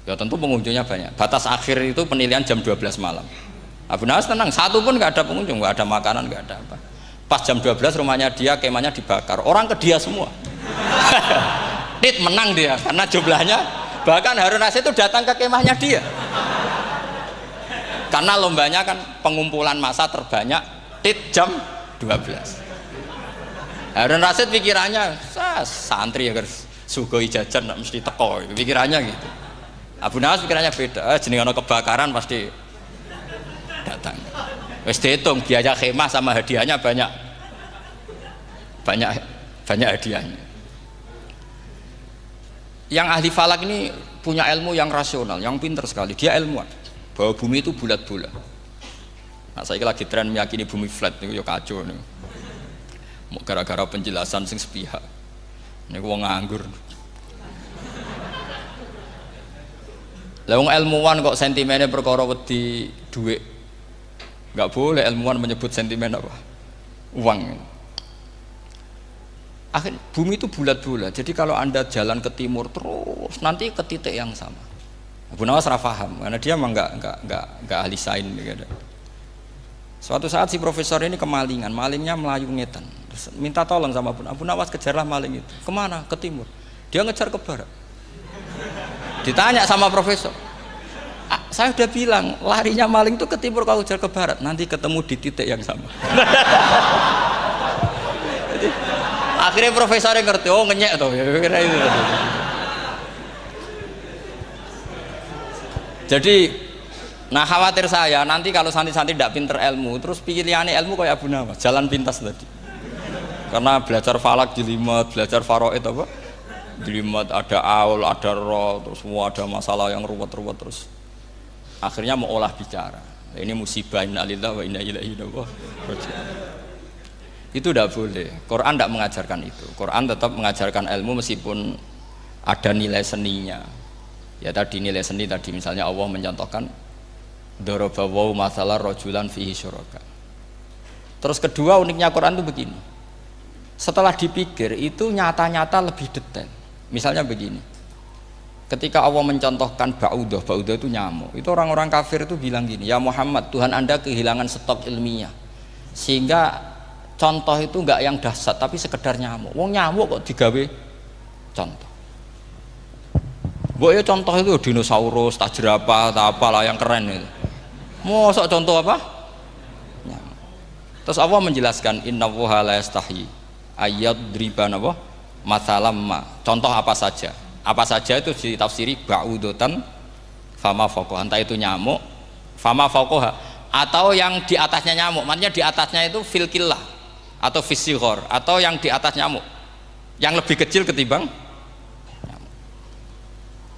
Ya tentu pengunjungnya banyak. Batas akhir itu penilaian jam 12 malam. Abu Nawas tenang, satu pun nggak ada pengunjung, nggak ada makanan, nggak ada apa. Pas jam 12 rumahnya dia, kemahnya dibakar. Orang ke dia semua. Tit menang dia karena jumlahnya. Bahkan Harun Rasyid itu datang ke kemahnya dia. Karena lombanya kan pengumpulan massa terbanyak tit jam 12. Harun Rasyid pikirannya santri ya guys, sugoi jajan mesti teko, pikirannya gitu. Abu Nawas pikirannya beda, jeneng ana kebakaran pasti datang. Wis dihitung biaya khemah sama hadiahnya banyak hadiahnya. Yang ahli falak ini punya ilmu yang rasional, yang pinter sekali. Dia ilmuwan bahwa bumi itu bulat-bulat. Nah, saya lagi tren meyakini bumi flat nih, ya kacau nih. Mau gara-gara penjelasan sing sepihak. Ini wong nganggur. Lah wong ilmuwan kok sentimennya perkara wedi duit. Enggak boleh ilmuwan menyebut sentimen apa? Uang. Akhirnya bumi itu bulat-bulat. Jadi kalau Anda jalan ke timur terus nanti ke titik yang sama. Abu Nawas paham karena dia memang enggak ahli sains gitu. Suatu saat si profesor ini kemalingan, malingnya melayu ngetan. Terus minta tolong sama Abu Nawas, kejarlah maling itu. Kemana? Ke timur. Dia ngejar ke barat. Ditanya sama profesor. Saya udah bilang larinya maling itu ke timur, kalau kejar ke barat nanti ketemu di titik yang sama. Akhirnya profesornya ngerti, oh ngenyek tuh, kira itu. Jadi, nah khawatir saya nanti kalau santri-santri tidak pinter ilmu, terus pilihannya ilmu kayak Abu Nawas, jalan pintas tadi. Karena belajar falak jelimet, belajar faraid apa? Jelimet, ada aul, ada roh, terus semua ada masalah yang ruwet-ruwet terus. Akhirnya mau olah bicara. Ini musibah inna lillahi wa inna ilaihi raji'un. Itu tidak boleh. Quran tidak mengajarkan itu. Quran tetap mengajarkan ilmu meskipun ada nilai seninya. Ya tadi nilai seni tadi misalnya Allah mencontohkan daraba wa masalah rajulan fihi syuraka. Terus kedua uniknya Quran itu begini. Setelah dipikir itu nyata-nyata lebih detail. Misalnya begini. Ketika Allah mencontohkan ba'udah itu nyamuk. Itu orang-orang kafir itu bilang gini, "Ya Muhammad, Tuhan Anda kehilangan stok ilmiah." Sehingga contoh itu enggak yang dahsyat tapi sekedar nyamuk. Wong nyamuk kok digawe contoh. Mbok ya contoh itu dinosaurus, tak jerapah, tak apalah yang keren itu. Mosok contoh apa? Nyamuk. Terus Allah menjelaskan innallaha la yastahi ayyadriban apa? Mathalam ma. Contoh apa saja? Apa saja itu ditafsiri ba'udatan fama faqaha. Entah itu nyamuk, fama faqaha atau yang di atasnya nyamuk. Maksudnya di atasnya itu filkillah atau fisighor atau yang di atas nyamuk yang lebih kecil ketimbang nyamuk.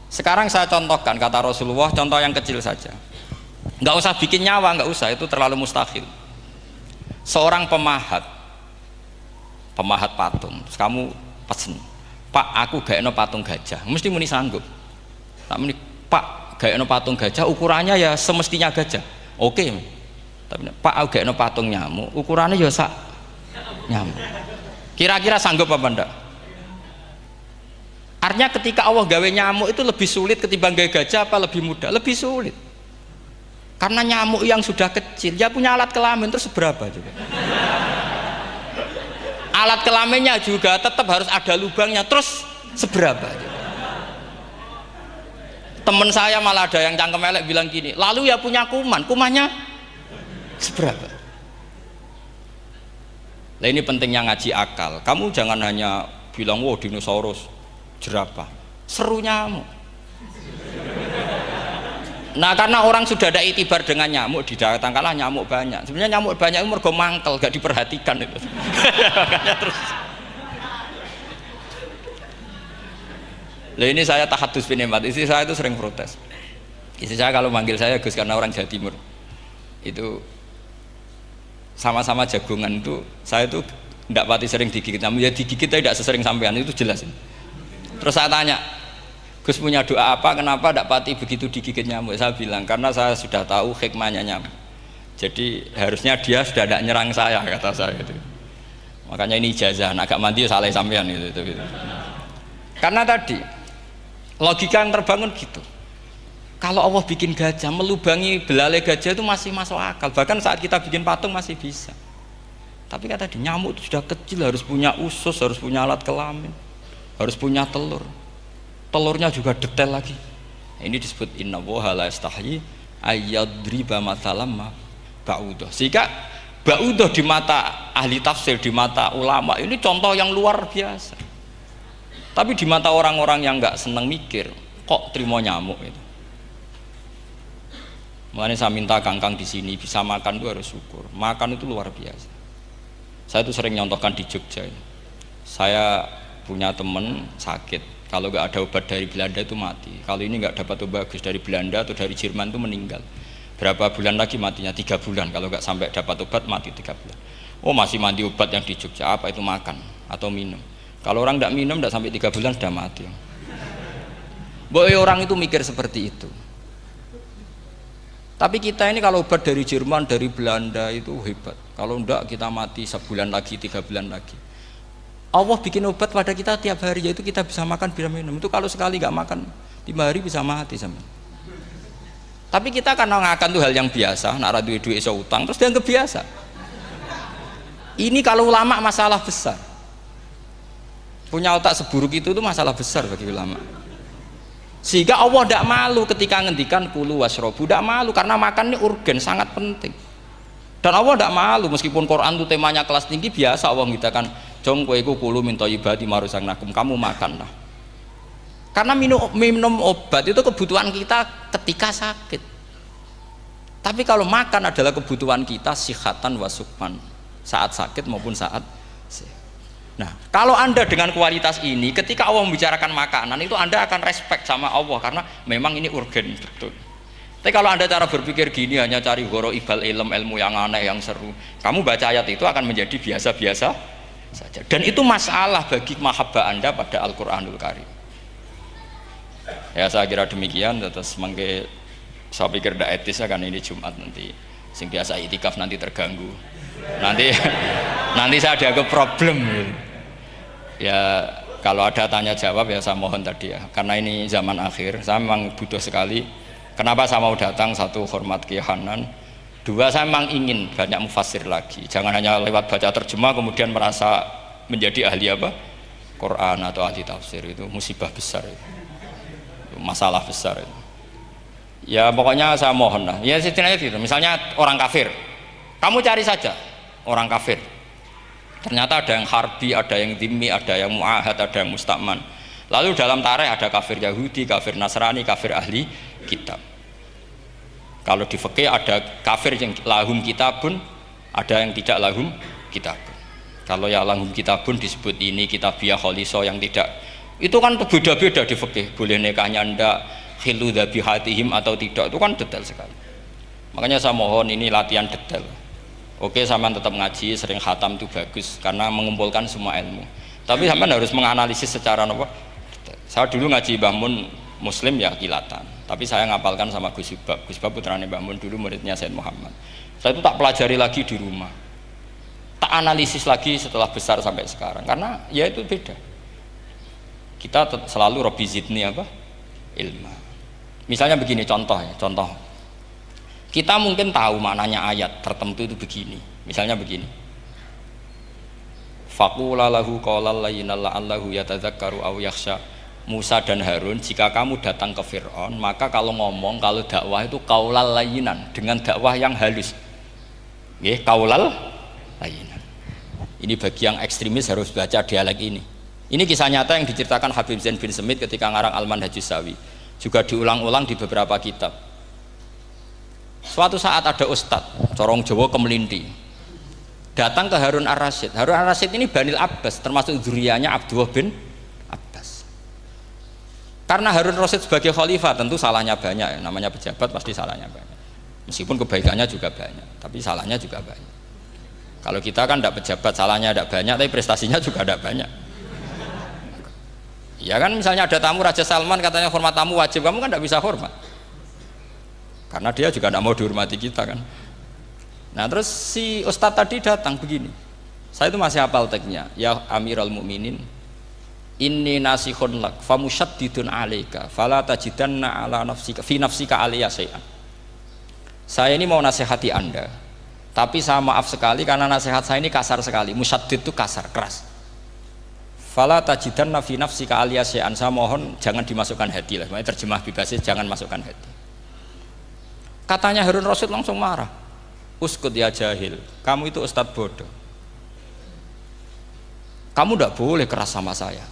Sekarang saya contohkan kata Rasulullah, contoh yang kecil saja, nggak usah bikin nyawa, nggak usah, itu terlalu mustahil. Seorang pemahat patung, terus kamu pesen, "Pak, aku gaekno patung gajah," mesti muni sanggup. Tak muni, "Pak, gaekno patung gajah ukurannya ya semestinya gajah." Oke. Tapi Pak, aku gaekno patung nyamuk, ukurannya ya sak nyamuk. Kira-kira sanggup apa enggak? Artinya ketika Allah gawe nyamuk itu lebih sulit ketimbang gawe gajah apa lebih mudah? Lebih sulit. Karena nyamuk yang sudah kecil, dia punya alat kelamin terus seberapa juga. Alat kelaminnya juga tetap harus ada lubangnya, terus seberapa juga. Temen saya malah ada yang cangkem elek bilang gini, lalu ya punya kumannya seberapa? Nah ini pentingnya ngaji akal. Kamu jangan hanya bilang, wow dinosaurus, jerapah, seru nyamuk. Nah karena orang sudah ada itibar dengan nyamuk, didatangkanlah nyamuk banyak. Sebenarnya nyamuk banyak itu mergo mangkel, gak diperhatikan itu. Makanya terus. Lah ini saya tahadus binemat, istri saya itu sering protes. Istri saya kalau manggil saya Gus karena orang Jawa Timur. Itu sama-sama jagongan itu, saya itu tidak pati sering digigit nyamuk, ya digigit tidak sesering sampean, itu jelas. Terus saya tanya, Gus punya doa apa, kenapa tidak pati begitu digigit nyamuk? Saya bilang, karena saya sudah tahu hikmahnya nyamuk. Jadi harusnya dia sudah tidak nyerang saya, kata saya itu. Makanya ini ijazah, agak mandi salah sampean itu. Karena tadi logika yang terbangun gitu. Kalau Allah bikin gajah, melubangi belalai gajah itu masih masuk akal. Bahkan saat kita bikin patung masih bisa. Tapi kata tadi nyamuk itu sudah kecil, harus punya usus, harus punya alat kelamin, harus punya telur. Telurnya juga detail lagi. Ini disebut inna woha la yastahyi ayyadriba mathalam ma ba'udah. Sehingga ba'udah di mata ahli tafsir, di mata ulama ini contoh yang luar biasa. Tapi di mata orang-orang yang nggak seneng mikir, kok terima nyamuk itu. Makanya saya minta kangkang di sini bisa makan itu harus syukur. Makan itu luar biasa. Saya itu sering nyontohkan di Jogja. Saya punya teman sakit. Kalau nggak ada obat dari Belanda itu mati. Kalau ini nggak dapat obat bagus dari Belanda atau dari Jerman itu meninggal. Berapa bulan lagi matinya? 3 bulan. Kalau nggak sampai dapat obat mati 3 bulan. Oh masih mandi obat yang di Jogja. Apa itu makan atau minum? Kalau orang nggak minum nggak sampai 3 bulan sudah mati. Boy orang itu mikir seperti itu. Tapi kita ini kalau obat dari Jerman, dari Belanda itu hebat. Kalau enggak kita mati sebulan lagi, 3 bulan lagi. Allah bikin obat pada kita tiap hari, yaitu kita bisa makan, bisa minum. Itu kalau sekali nggak makan 5 hari bisa mati sama. Tapi kita karena ngakan tuh hal yang biasa, nak duit iso utang terus dianggap biasa. Ini kalau ulama masalah besar. Punya otak seburuk itu tuh masalah besar bagi ulama. Sehingga Allah tidak malu ketika ngendikan kulu wasrobu, tidak malu karena makan ini urgen, sangat penting. Dan Allah tidak malu meskipun Quran itu temanya kelas tinggi, biasa Allah mengatakan jong kowe iku kulu min thayyibati ma razaqnakum, kamu makanlah. Karena minum obat itu kebutuhan kita ketika sakit. Tapi kalau makan adalah kebutuhan kita sihatan wasukman, saat sakit maupun saat sehat. Nah, kalau Anda dengan kualitas ini, ketika Allah membicarakan makanan itu Anda akan respect sama Allah karena memang ini urgen betul. Tapi kalau Anda cara berpikir gini, hanya cari goro ibal ilmu yang aneh, yang seru, kamu baca ayat itu akan menjadi biasa-biasa saja. Dan itu masalah bagi mahabbah Anda pada Al-Quranul Karim. Ya saya kira demikian. Terus mangke saya pikir tidak etis kan ini Jumat nanti. Sing biasa itikaf nanti terganggu. Nanti saya ada problem. Ya kalau ada tanya jawab ya saya mohon tadi ya. Karena ini zaman akhir, saya memang butuh sekali. Kenapa saya mau datang? Satu, hormat Kiai Hanan. Dua, saya memang ingin banyak mufassir lagi. Jangan hanya lewat baca terjemah kemudian merasa menjadi ahli apa? Quran atau ahli tafsir, itu musibah besar itu. Masalah besar itu. Ya pokoknya saya mohon lah. Ya setidaknya gitu. Misalnya orang kafir, kamu cari saja orang kafir. Ternyata ada yang harbi, ada yang dhimmi, ada yang mu'ahad, ada yang musta'man. Lalu dalam tarikh ada kafir Yahudi, kafir Nasrani, kafir ahli kitab. Kalau di fikih ada kafir yang lahum kitabun, ada yang tidak lahum kitabun. Kalau yang lahum kitabun disebut ini kitabiah kholiso, yang tidak, itu kan beda-beda di fikih. Boleh nikahnya ndak, khilu dhabihatihim atau tidak, itu kan detail sekali. Makanya saya mohon ini latihan detail. Oke, sampean tetap ngaji, sering khatam itu bagus karena mengumpulkan semua ilmu. Tapi sampean harus menganalisis secara apa? Saya dulu ngaji Mbah Mun Muslim ya kilatan. Tapi saya ngapalkan sama Gus Ibab. Gus Ibab putrane Mbah Mun, dulu muridnya Said Muhammad. Saya itu tak pelajari lagi di rumah. Tak analisis lagi setelah besar sampai sekarang karena ya itu beda. Kita selalu Robbi zidni apa? Ilma. Misalnya begini contoh ya, contoh. Kita mungkin tahu maknanya ayat tertentu itu begini. Misalnya begini. Faqula lahu qawlan layyinan la'allahu yatadzakkaru aw yakhsha. Musa dan Harun, jika kamu datang ke Fir'aun, maka kalau ngomong, kalau dakwah itu qaulal layyinan, dengan dakwah yang halus. Nggih, qaulal layyinan. Ini bagi yang ekstremis harus baca dialek ini. Ini kisah nyata yang diceritakan Habib Zain bin Smith ketika ngarang Al-Manhajus Sawi. Juga diulang-ulang di beberapa kitab. Suatu saat ada ustadz, corong Jawa Kemelinti, datang ke Harun Ar-Rasyid. Harun Ar-Rasyid ini Banil Abbas, termasuk zuriyahnya Abdullah bin Abbas. Karena Harun Ar-Rasyid sebagai khalifah tentu salahnya banyak, namanya pejabat pasti salahnya banyak. Meskipun kebaikannya juga banyak, tapi salahnya juga banyak. Kalau kita kan tidak pejabat, salahnya tidak banyak, tapi prestasinya juga tidak banyak. Ya kan, misalnya ada tamu Raja Salman, katanya hormat tamu wajib, kamu kan tidak bisa hormat. Karena dia juga tidak mau dihormati kita kan. Nah terus si ustadz tadi datang begini, saya itu masih hafal teksnya, ya Amirul Mukminin, inni nasihun lak famusyaddidun alaika fala tajidanna ala nafsika fi nafsika aliyya syai'an. Saya ini mau nasihati Anda, tapi saya maaf sekali karena nasihat saya ini kasar sekali. Musyaddid itu kasar, keras. Fala tajidanna fi nafsika aliyya syai'an, saya mohon jangan dimasukkan hati lah. Makanya terjemah bebasnya jangan masukkan hati. Katanya Harun Rasyid langsung marah. Uskut ya jahil, kamu itu ustadz bodoh. Kamu tidak boleh keras sama saya.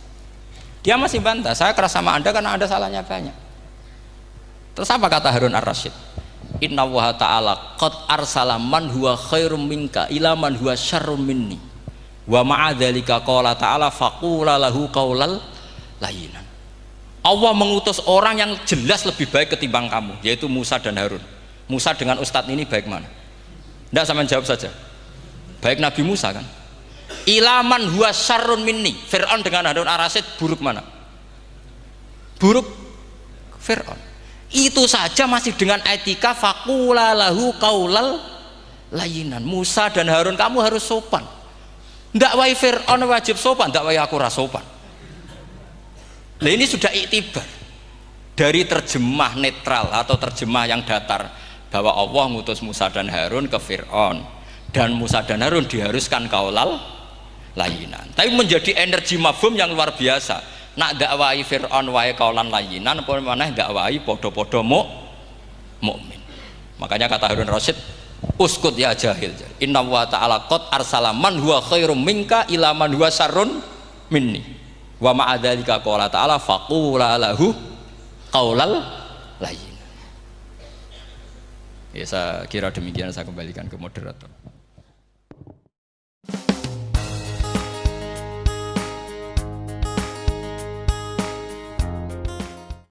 Dia masih bantah, saya keras sama Anda karena Anda salahnya banyak. Terus apa kata Harun Ar-Rasyid? Inna wa ta'ala qad arsala man huwa khairum minka ila man huwa syarrum minni wa ma'adzalika qala ta'ala faqula lahu qaulal layyinan. Allah mengutus orang yang jelas lebih baik ketimbang kamu, yaitu Musa dan Harun. Musa dengan ustadz ini baik mana? Tidak, sama jawab saja. Baik Nabi Musa kan? Ilaman huwa syarrun minni. Fir'aun dengan Harun Ar-Rasyid buruk mana? Buruk Fir'aun. Itu saja masih dengan etika faqula lahu qaulal layyinan. Musa dan Harun kamu harus sopan. Ndak wae Fir'aun wajib sopan, ndak wae aku ra sopan. Nah ini sudah iktibar dari terjemah netral atau terjemah yang datar bahwa Allah ngutus Musa dan Harun ke Fir'aun dan Musa dan Harun diharuskan qaulal layyinan. Tapi menjadi energi mafhum yang luar biasa. Nak dakwai Fir'aun wae qaulan layyinan apa maneh dakwai padha-padha mukmin. Makanya kata Harun Rasyid, uskut ya jahil. Inna wa ta'ala qad arsala man huwa khairum minka ila man huwa syarrun minni. Wa ma'adzalika qala ta'ala faqula lahu qaulal layyin. Ya saya kira demikian, saya kembalikan ke moderator.